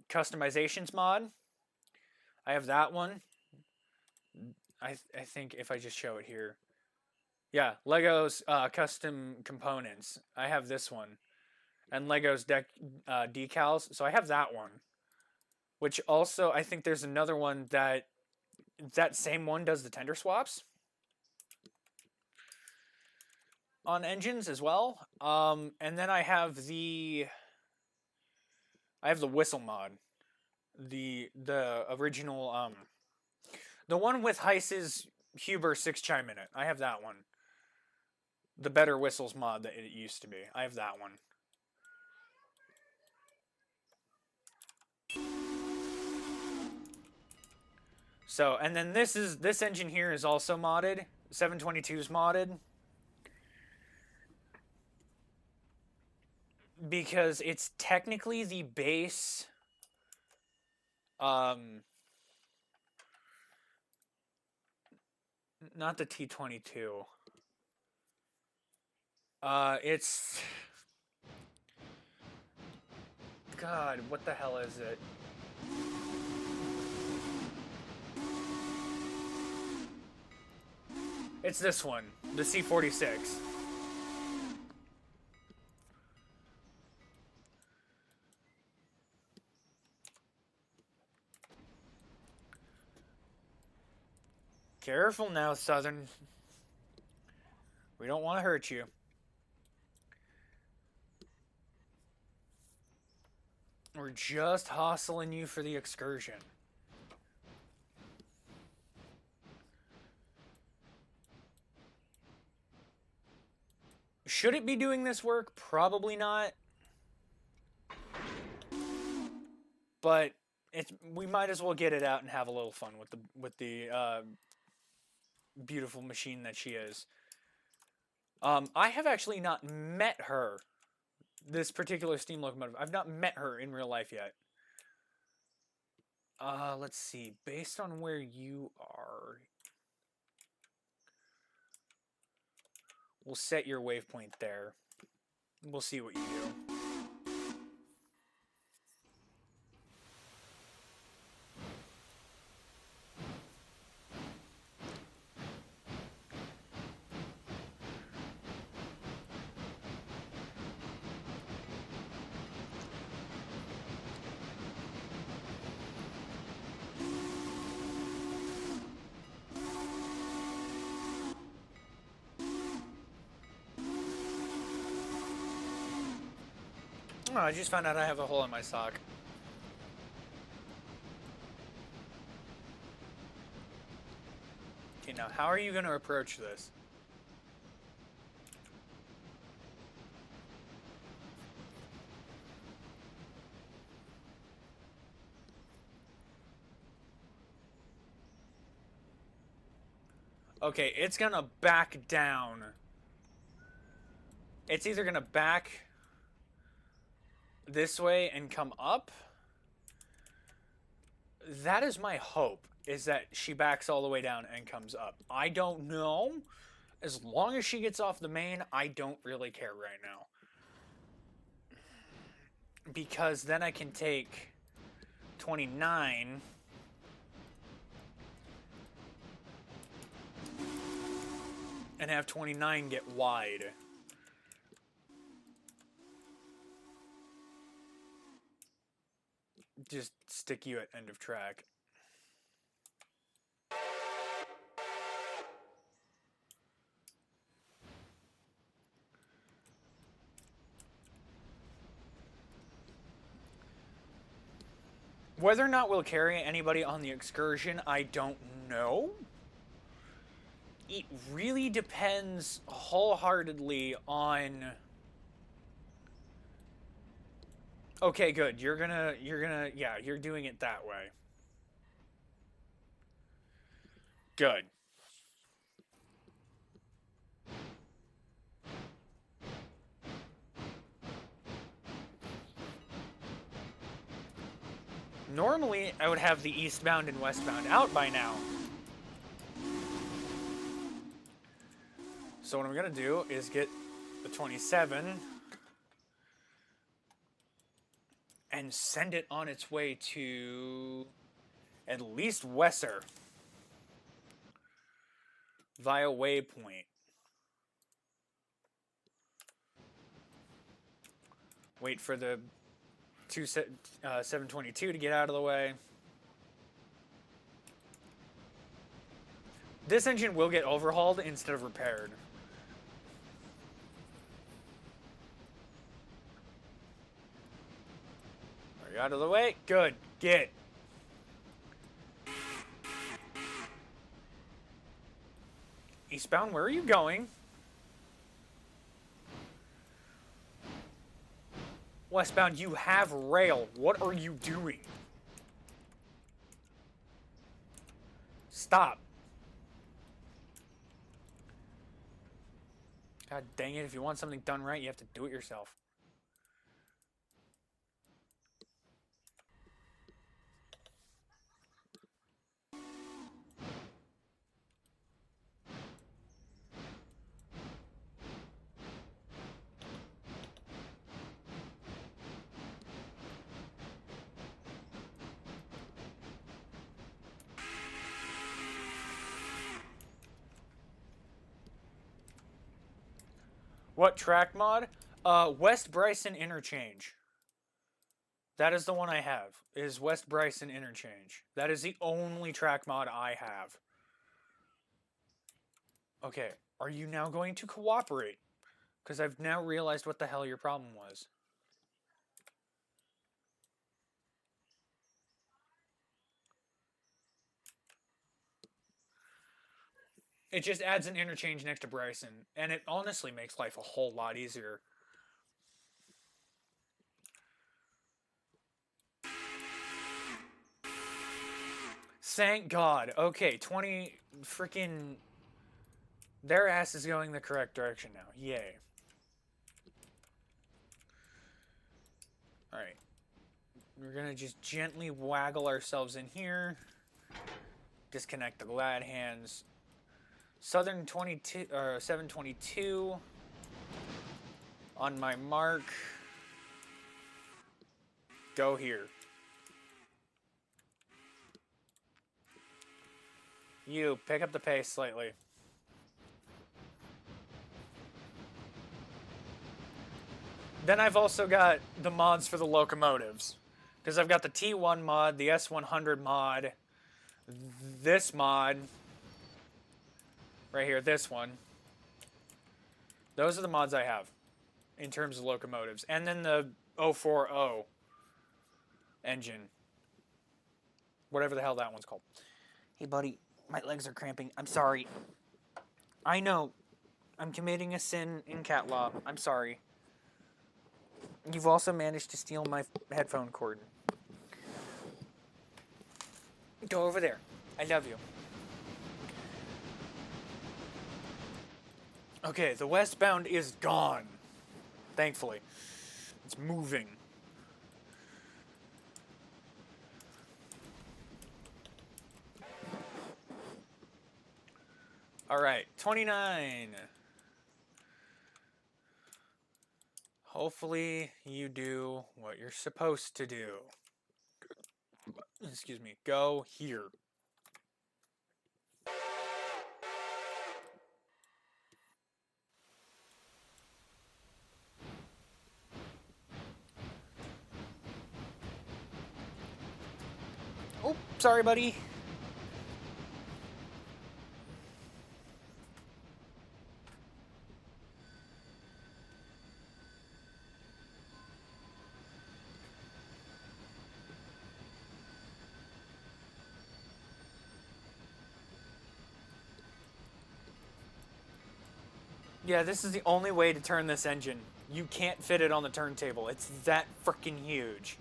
customizations mod. I have that one. I think if I just show it here. Yeah, Lego's custom components. I have this one. And Lego's decals. So I have that one. Which also, I think there's another one that same one does the tender swaps. on engines as well. And then I have the whistle mod, the original the one with Heiss's Huber 6 chime in it. I have that one. The better whistles mod that it used to be. I have that one. So, and then this engine here is also modded. 722 is modded. Because it's technically the base not the T22. It's God, what the hell is it? It's this one, the C46. Careful now, Southern. We don't want to hurt you. We're just hustling you for the excursion. Should it be doing this work? Probably not. But we might as well get it out and have a little fun with the beautiful machine that she is. I have actually not met her. This particular steam locomotive. I've not met her in real life yet. Let's see. Based on where you are, we'll set your waypoint there. We'll see what you do. Oh, I just found out I have a hole in my sock. Okay, now how are you going to approach this? Okay, it's going to back down. It's either going to back this way and come up. That is my hope, is that she backs all the way down and comes up. I don't know. As long as she gets off the main, I don't really care right now. Because then I can take 29 and have 29 get wide. Just stick you at end of track. Whether or not we'll carry anybody on the excursion, I don't know. It really depends wholeheartedly on... Okay, good. You're gonna, yeah, you're doing it that way. Good. Normally, I would have the eastbound and westbound out by now. So what I'm gonna do is get the 27 and send it on its way to at least Wesser via waypoint. Wait for the 722 to get out of the way. This engine will get overhauled instead of repaired. out of the way. Good. Get. Eastbound, where are you going? Westbound, you have rail. What are you doing? Stop. God dang it, if you want something done right, you have to do it yourself. What track mod? West Bryson Interchange. That is the one I have, is West Bryson Interchange. That is the only track mod I have. Okay, are you now going to cooperate? Because I've now realized what the hell your problem was. It just adds an interchange next to Bryson, and it honestly makes life a whole lot easier. Thank God. Okay, 20 freaking... Their ass is going the correct direction now. Yay. Alright. We're gonna just gently waggle ourselves in here. Disconnect the glad hands. Southern 22, 722. On my mark. Go here. You, pick up the pace slightly. Then I've also got the mods for the locomotives. Because I've got the T1 mod, the S100 mod, this mod, right here, this one. Those are the mods I have in terms of locomotives. And then the 040 engine. Whatever the hell that one's called. Hey, buddy, my legs are cramping. I'm sorry. I know. I'm committing a sin in cat law. I'm sorry. You've also managed to steal my headphone cord. Go over there. I love you. Okay, the westbound is gone. Thankfully. It's moving. Alright, 29. Hopefully you do what you're supposed to do. Excuse me. Go here. Oh, sorry, buddy. Yeah, this is the only way to turn this engine. You can't fit it on the turntable. It's that freaking huge.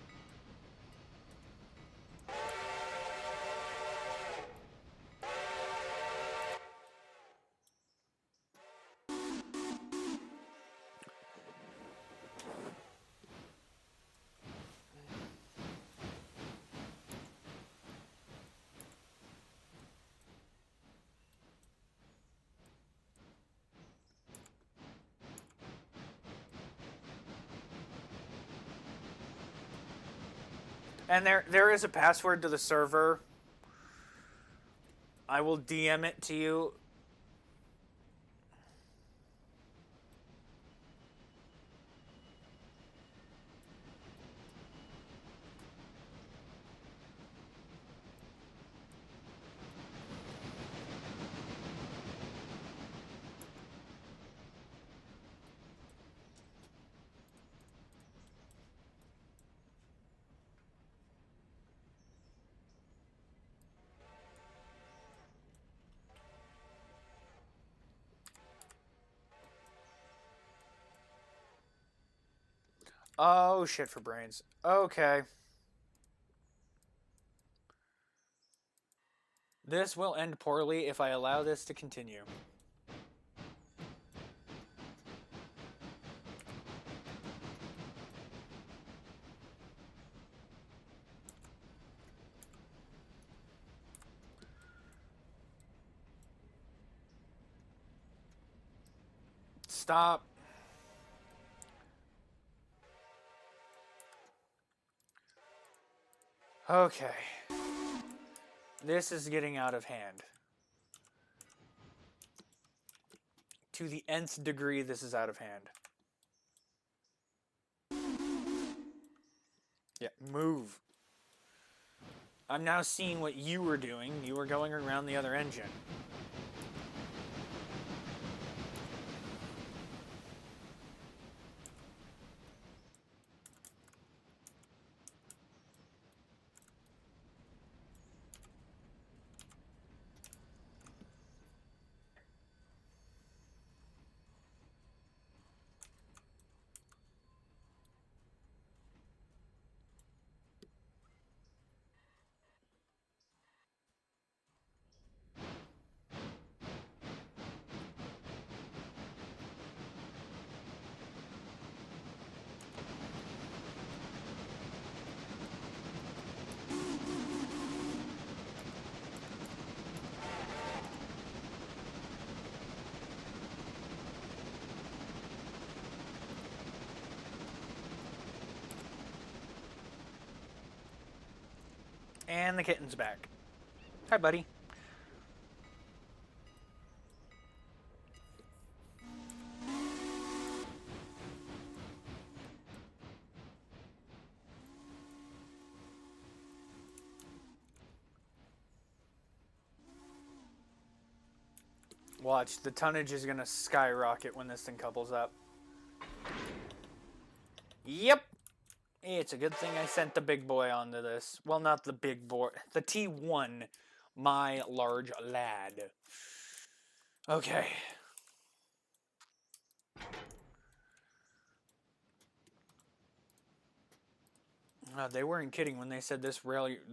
And there is a password to the server. I will DM it to you. Oh, shit for brains. Okay. This will end poorly if I allow this to continue. Stop. Okay. This is getting out of hand. To the nth degree, this is out of hand. Yeah, move. I'm now seeing what you were doing. You were going around the other engine. And the kitten's back. Hi, buddy. Watch, the tonnage is gonna skyrocket when this thing couples up. Yep. It's a good thing I sent the big boy onto this. Well, not the big boy. The T1, my large lad. Okay. They weren't kidding when they said this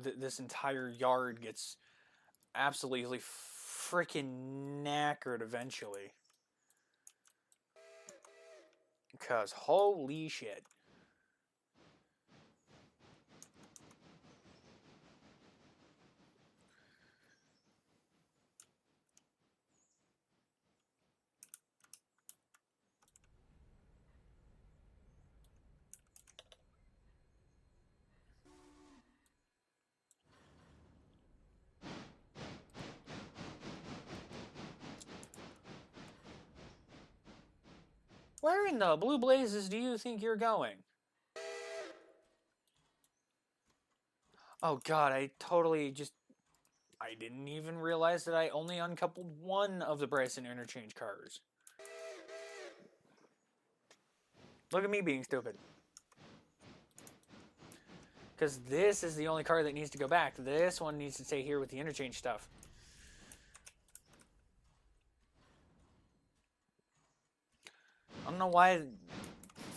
this entire yard gets absolutely freaking knackered eventually. Because holy shit. Where in the blue blazes do you think you're going? Oh god, I didn't even realize that I only uncoupled one of the Bryson interchange cars. Look at me being stupid. Because this is the only car that needs to go back. This one needs to stay here with the interchange stuff. I don't know why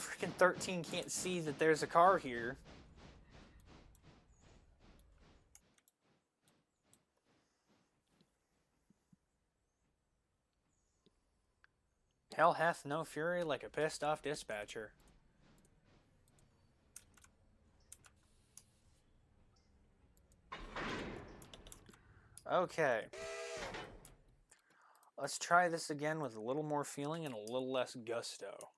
freaking 13 can't see that there's a car here. Hell hath no fury like a pissed off dispatcher. Okay. Let's try this again with a little more feeling and a little less gusto.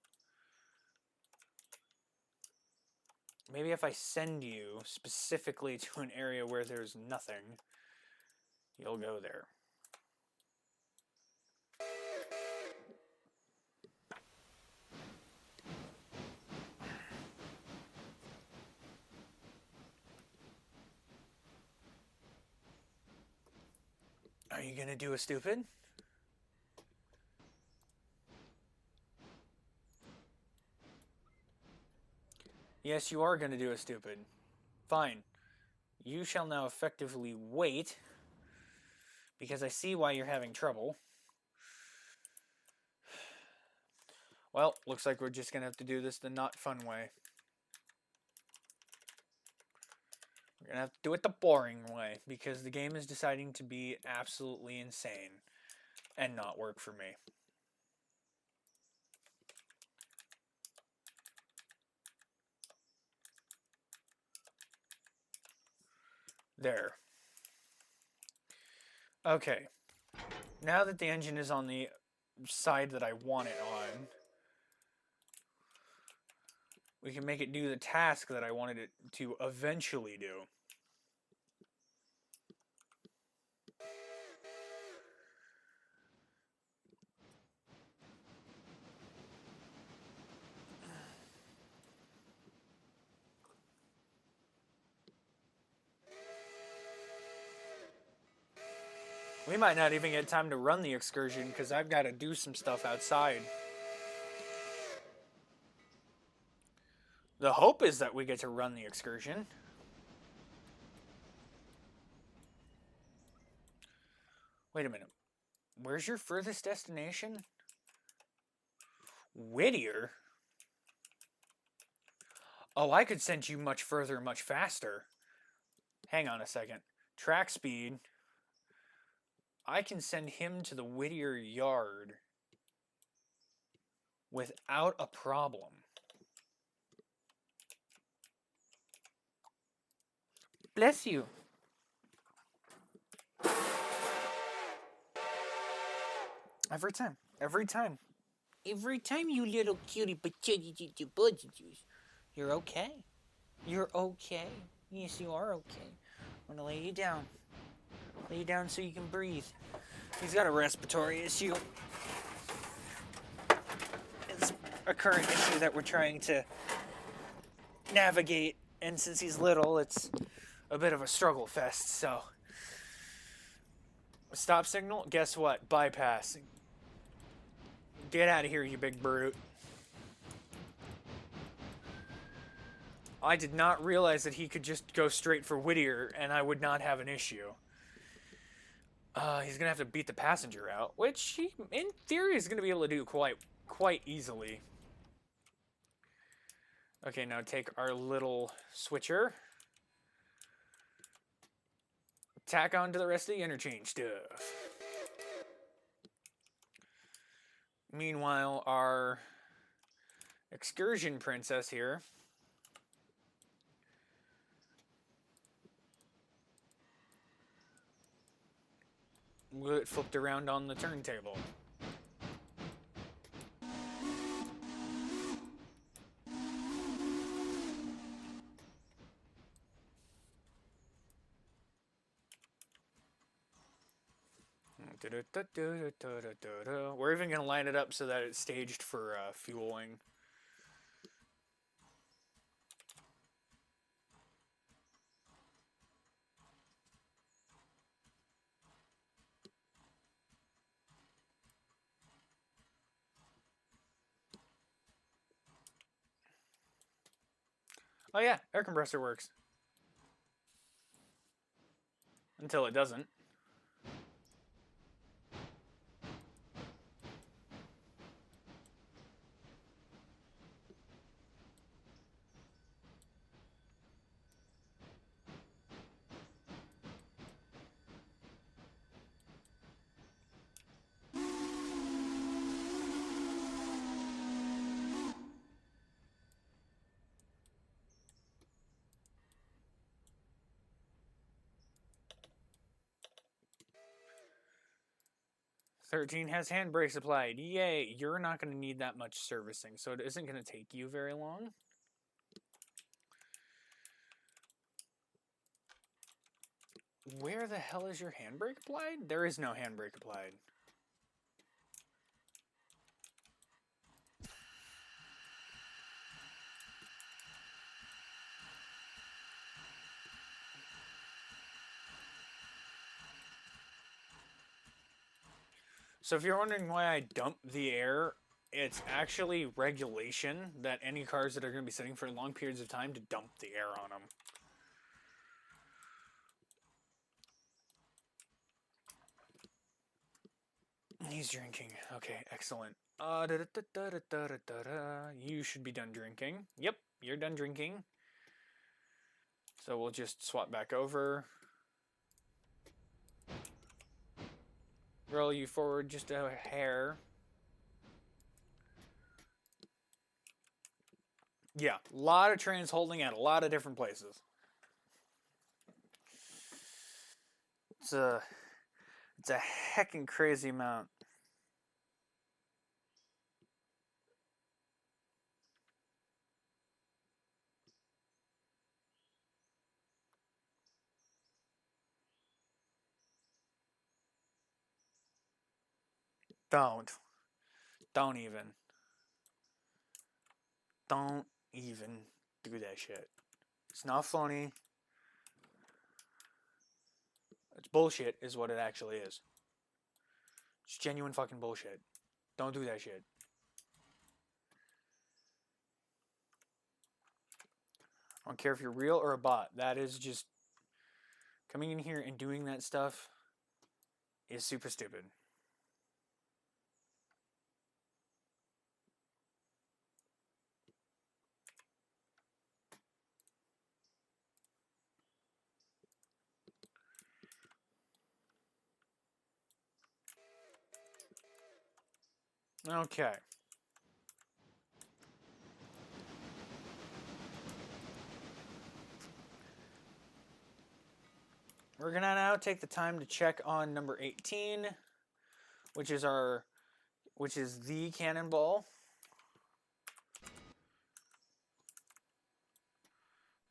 Maybe if I send you specifically to an area where there's nothing, you'll go there. Are you gonna do a stupid? Yes, you are gonna do a stupid. Fine. You shall now effectively wait, because I see why you're having trouble. Well, looks like we're just gonna have to do this the not fun way. We're gonna have to do it the boring way because the game is deciding to be absolutely insane and not work for me. There. Okay. Now that the engine is on the side that I want it on, we can make it do the task that I wanted it to eventually do. We might not even get time to run the excursion because I've got to do some stuff outside. The hope is that we get to run the excursion. Wait a minute. Where's your furthest destination? Whittier? Oh, I could send you much further, much faster. Hang on a second. Track speed. I can send him to the Whittier yard without a problem. Bless you. Every time. Every time. Every time, you little cutie patootie budgies. You're okay. You're okay. Yes, you are okay. I'm gonna lay you down. Lay you down so you can breathe. He's got a respiratory issue. It's a current issue that we're trying to navigate, and since he's little, it's a bit of a struggle fest, so. Stop signal? Guess what? Bypass. Get out of here, you big brute. I did not realize that he could just go straight for Whittier, and I would not have an issue. He's gonna have to beat the passenger out, which he, in theory, is gonna be able to do quite easily. Okay, now take our little switcher. Tack on to the rest of the interchange stuff. Meanwhile, our excursion princess here will get flipped around on the turntable. We're even going to line it up so that it's staged for fueling. Oh yeah, air compressor works. Until it doesn't. "13 has handbrakes applied. Yay, you're not going to need that much servicing, so it isn't going to take you very long." Where the hell is your handbrake applied? There is no handbrake applied. So if you're wondering why I dump the air, it's actually regulation that any cars that are going to be sitting for long periods of time to dump the air on them. He's drinking. Okay, excellent. You should be done drinking. Yep, you're done drinking. So we'll just swap back over. Roll you forward just a hair. Yeah, a lot of trains holding at a lot of different places. It's a heckin' crazy amount. Don't even. Don't even do that shit. It's not funny. It's bullshit is what it actually is. It's genuine fucking bullshit. Don't do that shit. I don't care if you're real or a bot. That is just... Coming in here and doing that stuff is super stupid. Okay. We're gonna now take the time to check on number 18, which is the cannonball.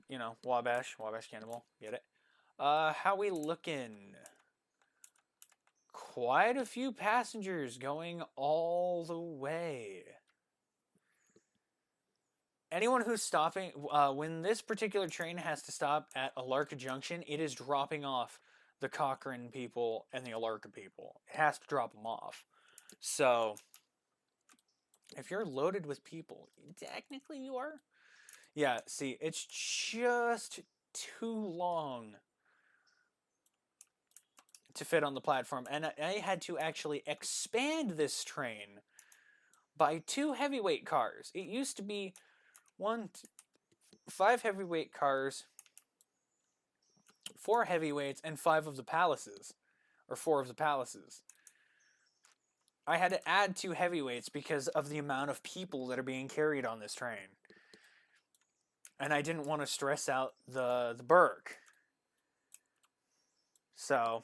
You know, Wabash cannonball. Get it? How we looking? Quite a few passengers going all the way. Anyone who's stopping, when this particular train has to stop at Alarka Junction, it is dropping off the Cochrane people and the Alarka people. It has to drop them off. So, if you're loaded with people, technically you are. Yeah, see, it's just too long to fit on the platform. And I had to actually expand this train by 2 heavyweight cars. It used to be 5 heavyweight cars, 4 heavyweights, and 5 of the palaces. Or 4 of the palaces. I had to add 2 heavyweights because of the amount of people that are being carried on this train. And I didn't want to stress out the Burke. So,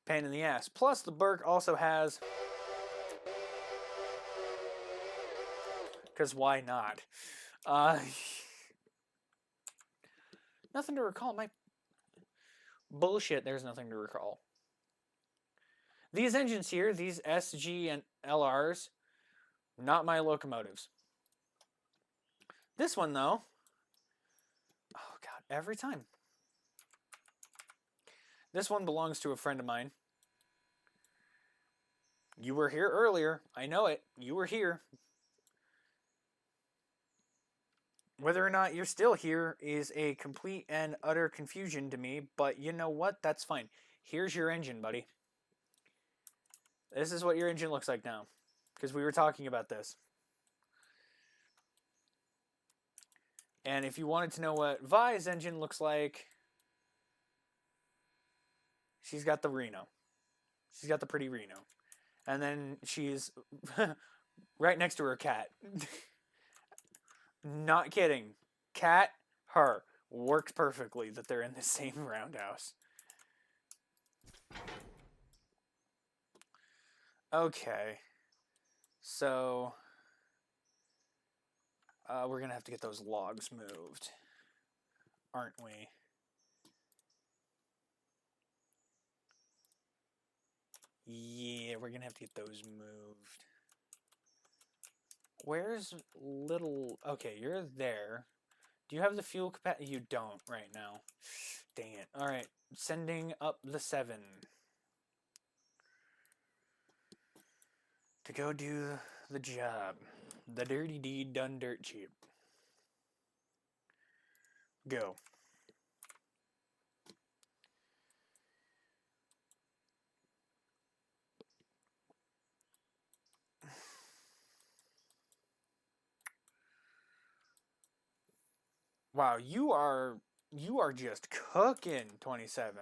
pain in the ass. Plus, the Burke also has... Because why not? Nothing to recall. My bullshit, there's nothing to recall. These engines here, these SG and LRs, not my locomotives. This one, though, oh god, every time. This one belongs to a friend of mine. You were here earlier. I know it. You were here. Whether or not you're still here is a complete and utter confusion to me, but you know what? That's fine. Here's your engine, buddy. This is what your engine looks like now, because we were talking about this. And if you wanted to know what Vi's engine looks like, she's got the Reno. She's got the pretty Reno. And then she's right next to her cat. Not kidding. Cat, her. Works perfectly that they're in the same roundhouse. Okay. So, we're going to have to get those logs moved. Aren't we? Yeah, we're going to have to get those moved. Where's little... Okay, you're there. Do you have the fuel capacity? You don't right now. Dang it. Alright, sending up the 7. To go do the job. The dirty deed done dirt cheap. Go. Wow, you are just cooking, 27.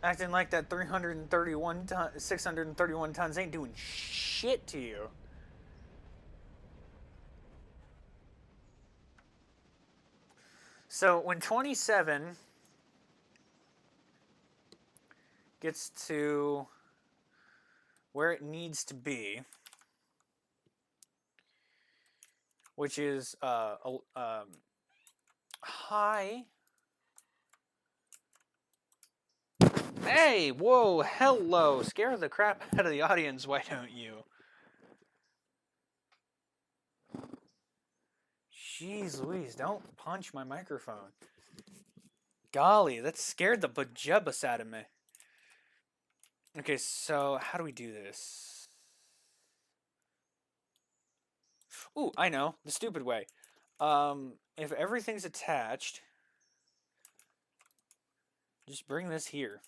Acting like that 631 tons ain't doing shit to you. So when 27 gets to where it needs to be, which is high. Hey, whoa, hello. Scare the crap out of the audience, why don't you? Jeez Louise, don't punch my microphone. Golly, that scared the bejubbus out of me. Okay, so how do we do this? Ooh, I know, the stupid way. If everything's attached, just bring this here.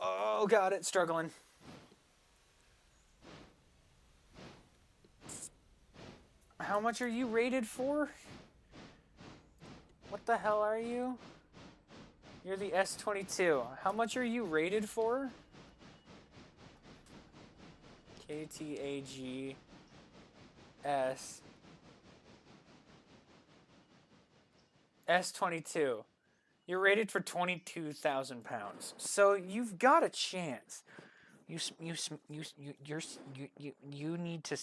Oh, got it, struggling. How much are you rated for? What the hell are you? You're the S22. How much are you rated for? KTAG S S22. You're rated for 22,000 pounds. So you've got a chance. You need to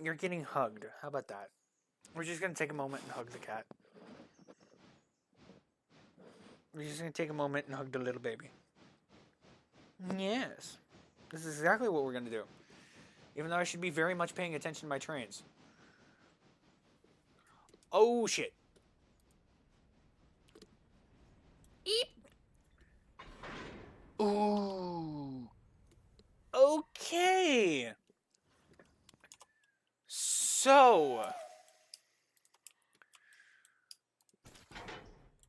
You're getting hugged. How about that? We're just gonna take a moment and hug the cat. We're just gonna take a moment and hug the little baby. Yes. This is exactly what we're gonna do. Even though I should be very much paying attention to my trains. Oh shit. Eep. Ooh. Okay. So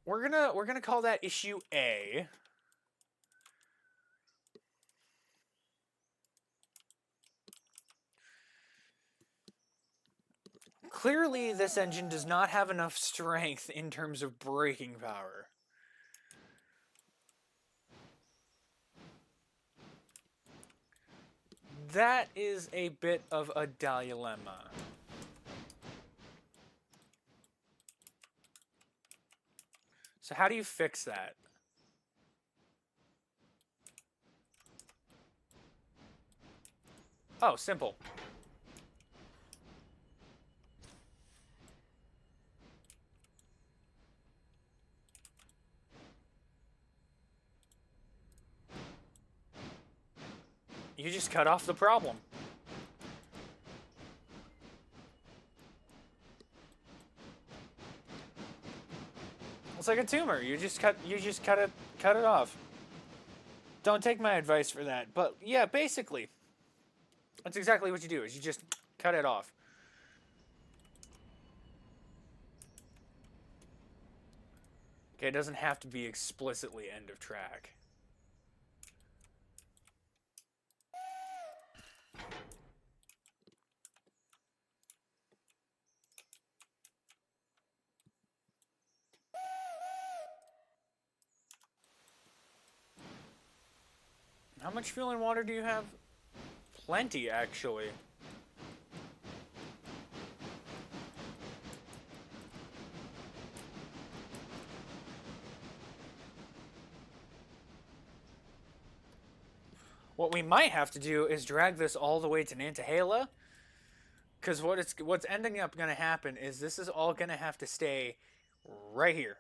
we're gonna call that issue A. Clearly, this engine does not have enough strength in terms of braking power. That is a bit of a dilemma. So how do you fix that? Oh, simple. You just cut off the problem. It's like a tumor. You just cut it off. Don't take my advice for that. But yeah, basically, that's exactly what you do. Is you just cut it off. Okay, it doesn't have to be explicitly end of track. How much fuel and water do you have? Plenty, actually. What we might have to do is drag this all the way to Nantahala. Because what's ending up going to happen is this is all going to have to stay right here.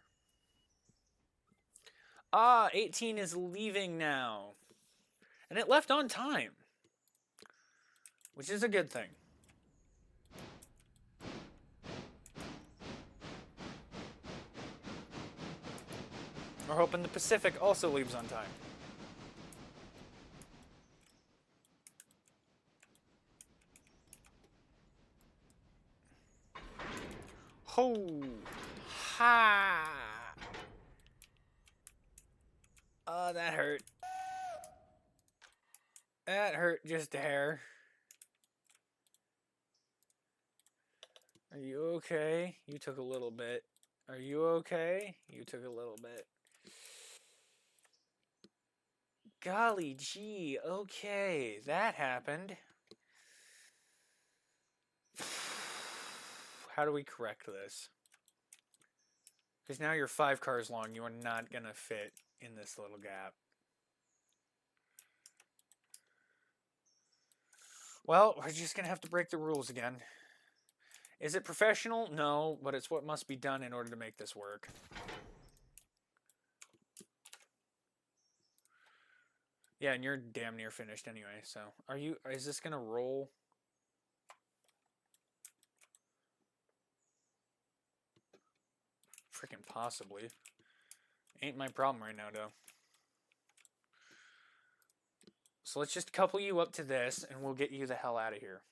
18 is leaving now. And it left on time. Which is a good thing. We're hoping the Pacific also leaves on time. Ah! Oh, that hurt. That hurt just a hair. Are you okay? You took a little bit. Are you okay? You took a little bit. Golly gee, okay, that happened. How do we correct this? Because now you're 5 cars long, you are not going to fit in this little gap. Well, we're just going to have to break the rules again. Is it professional? No, but it's what must be done in order to make this work. Yeah, and you're damn near finished anyway, so... Is this going to roll? Freaking possibly. Ain't my problem right now, though. So let's just couple you up to this, and we'll get you the hell out of here.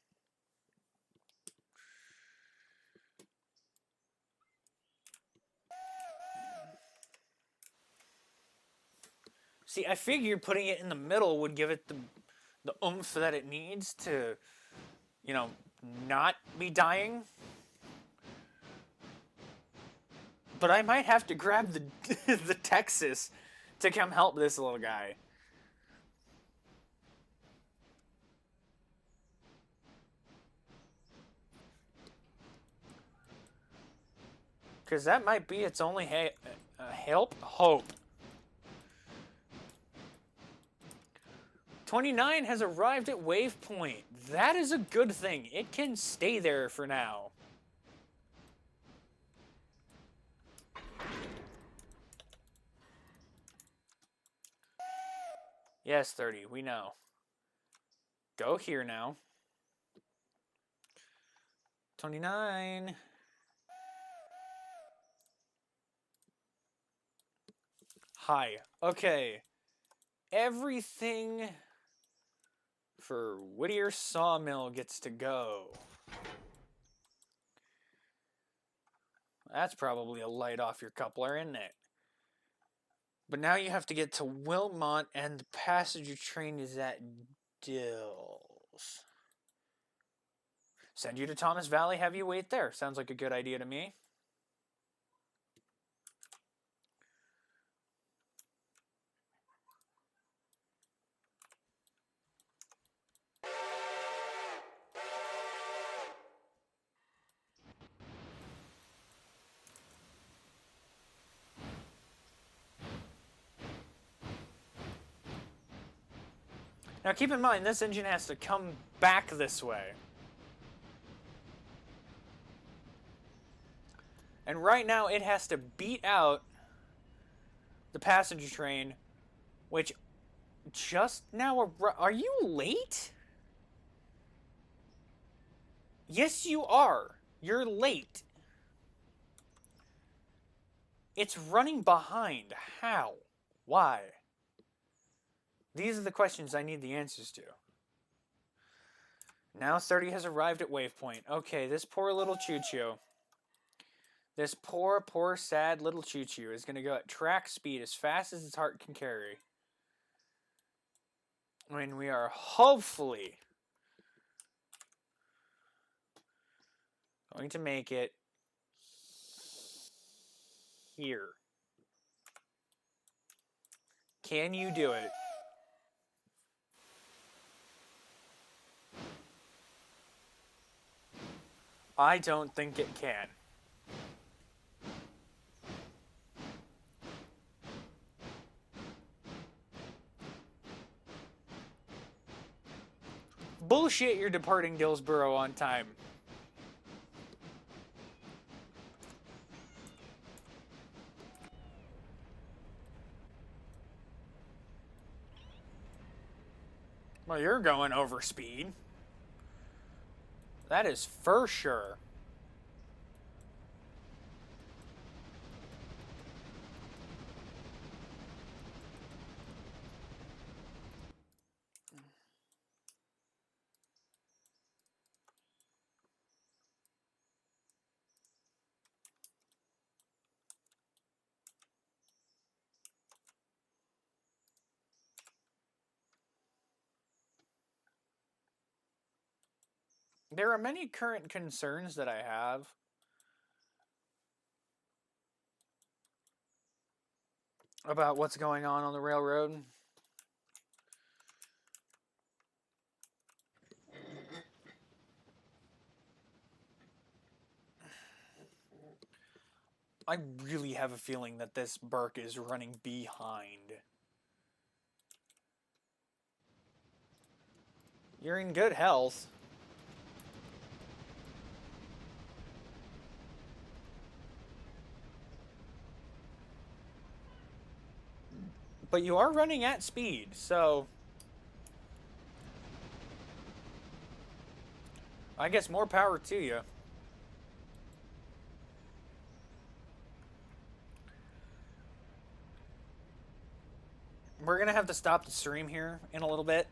See, I figured putting it in the middle would give it the oomph that it needs to, you know, not be dying. But I might have to grab the the Texas to come help this little guy. Because that might be its only hope. 29 has arrived at waypoint. That is a good thing. It can stay there for now. Yes, 30, we know. Go here now. 29. Hi. Okay. Everything for Whittier Sawmill gets to go. That's probably a light off your coupler, isn't it? But now you have to get to Wilmot, and the passenger train is at Dills. Send you to Thomas Valley, have you wait there. Sounds like a good idea to me. Now keep in mind, this engine has to come back this way. And right now it has to beat out the passenger train, which just now... Are you late? Yes, you are. You're late. It's running behind. How? Why? These are the questions I need the answers to. Now 30 has arrived at waypoint. Okay, this poor little choo-choo. This poor, sad little choo-choo is going to go at track speed as fast as its heart can carry. When we are hopefully going to make it here. Can you do it? I don't think it can. Bullshit, you're departing Dillsboro on time. Well, you're going over speed. That is for sure. There are many current concerns that I have about what's going on the railroad. I really have a feeling that this Burke is running behind. You're in good health. But you are running at speed, so I guess more power to you. We're going to have to stop the stream here in a little bit,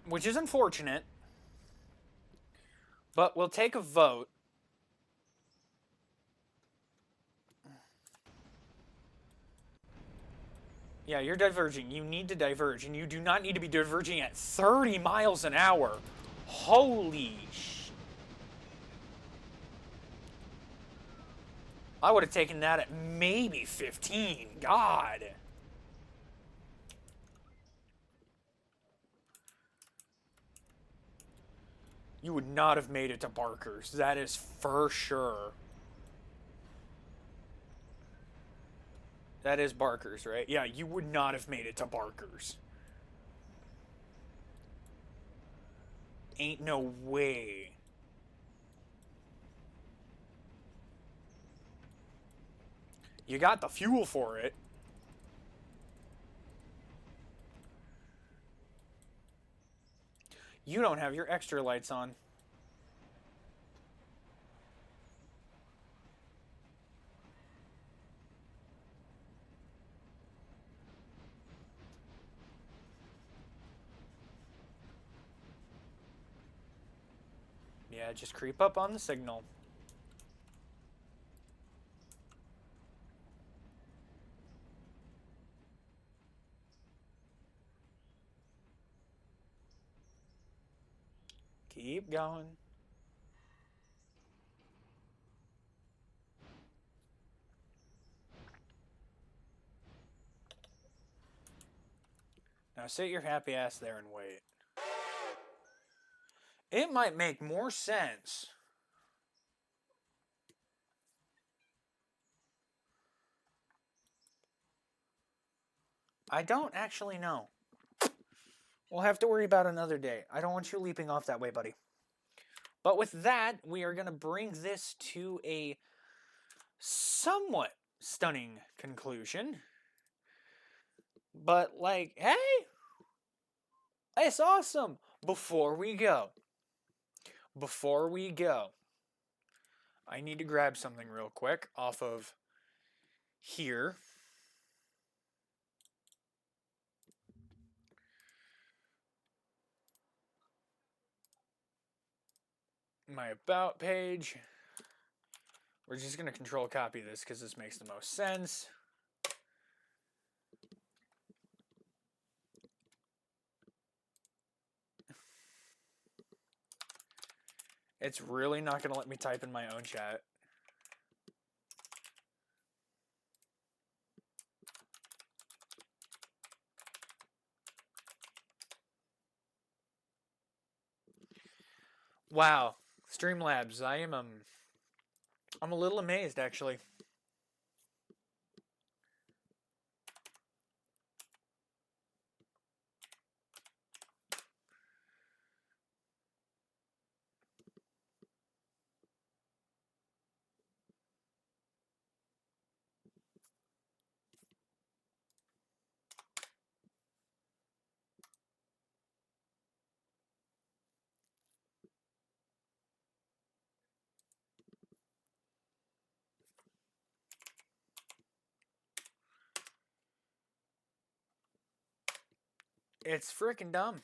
which is unfortunate. But we'll take a vote. Yeah, you're diverging. You need to diverge, and you do not need to be diverging at 30 miles an hour. Holy sh... I would have taken that at maybe 15. God. You would not have made it to Barker's. That is for sure. That is Barker's, right? Yeah, you would not have made it to Barker's. Ain't no way. You got the fuel for it. You don't have your extra lights on. Yeah, just creep up on the signal. Keep going. Now sit your happy ass there and wait. It might make more sense. I don't actually know. We'll have to worry about another day. I don't want you leaping off that way, buddy. But with that, we are going to bring this to a somewhat stunning conclusion. But, like, hey, it's awesome. Before we go, I need to grab something real quick off of here. My about page. We're just going to control copy this because this makes the most sense. It's really not going to let me type in my own chat. Wow, Streamlabs, I'm a little amazed actually. It's freaking dumb.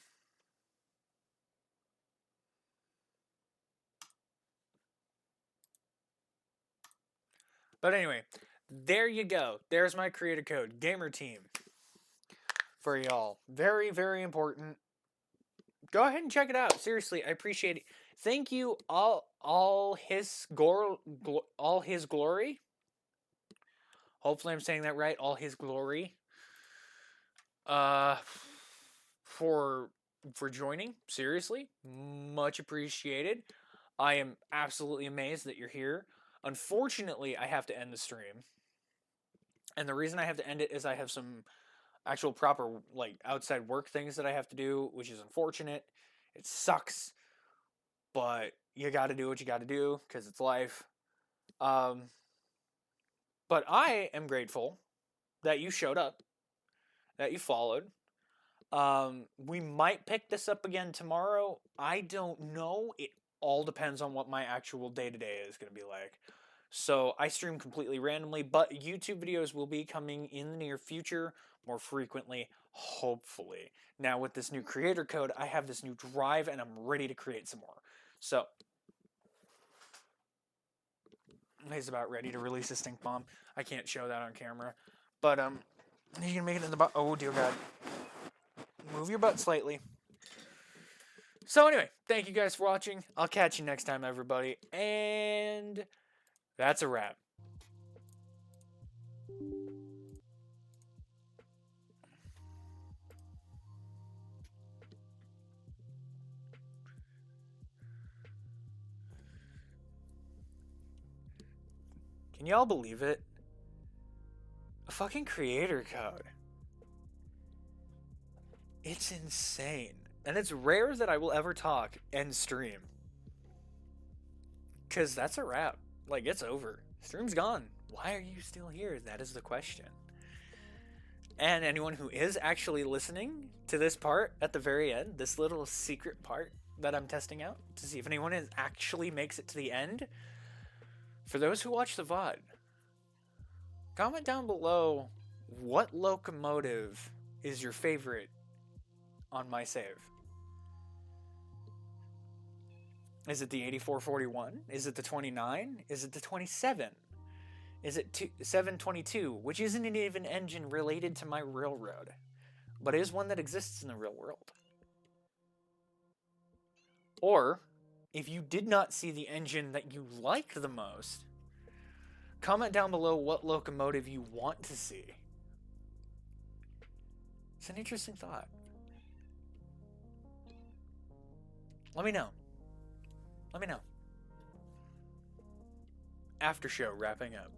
But anyway, there you go. There's my creator code, gamer team, for y'all. Very, very important. Go ahead and check it out. Seriously, I appreciate it. Thank you, all his all his glory. Hopefully, I'm saying that right. All his glory. Uh, for joining. Seriously, much appreciated. I am absolutely amazed that you're here. Unfortunately, I have to end the stream, and the reason I have to end it is I have some actual proper like outside work things that I have to do, which is unfortunate. It sucks, but you got to do what you got to do because it's life. Um, but I am grateful that you showed up, that you followed. We might pick this up again tomorrow. I don't know. It all depends on what my actual day to day is going to be like. So I stream completely randomly, but YouTube videos will be coming in the near future more frequently, hopefully. Now with this new creator code, I have this new drive and I'm ready to create some more. So he's about ready to release a stink bomb. I can't show that on camera, but you can make it in the butt. Oh dear God! Move your butt slightly. So anyway, thank you guys for watching. I'll catch you next time, everybody, and that's a wrap. Can y'all believe it? A fucking creator code. It's insane. And it's rare that I will ever talk and stream. Because that's a wrap. Like, it's over. Stream's gone. Why are you still here? That is the question. And anyone who is actually listening to this part at the very end, this little secret part that I'm testing out to see if anyone actually makes it to the end, for those who watch the VOD, comment down below what locomotive is your favorite on my save. Is it the 8441? Is it the 29? Is it the 27? Is it 722, which isn't even an engine related to my railroad, but is one that exists in the real world? Or, if you did not see the engine that you like the most, comment down below what locomotive you want to see. It's an interesting thought. Let me know. Let me know. After show wrapping up.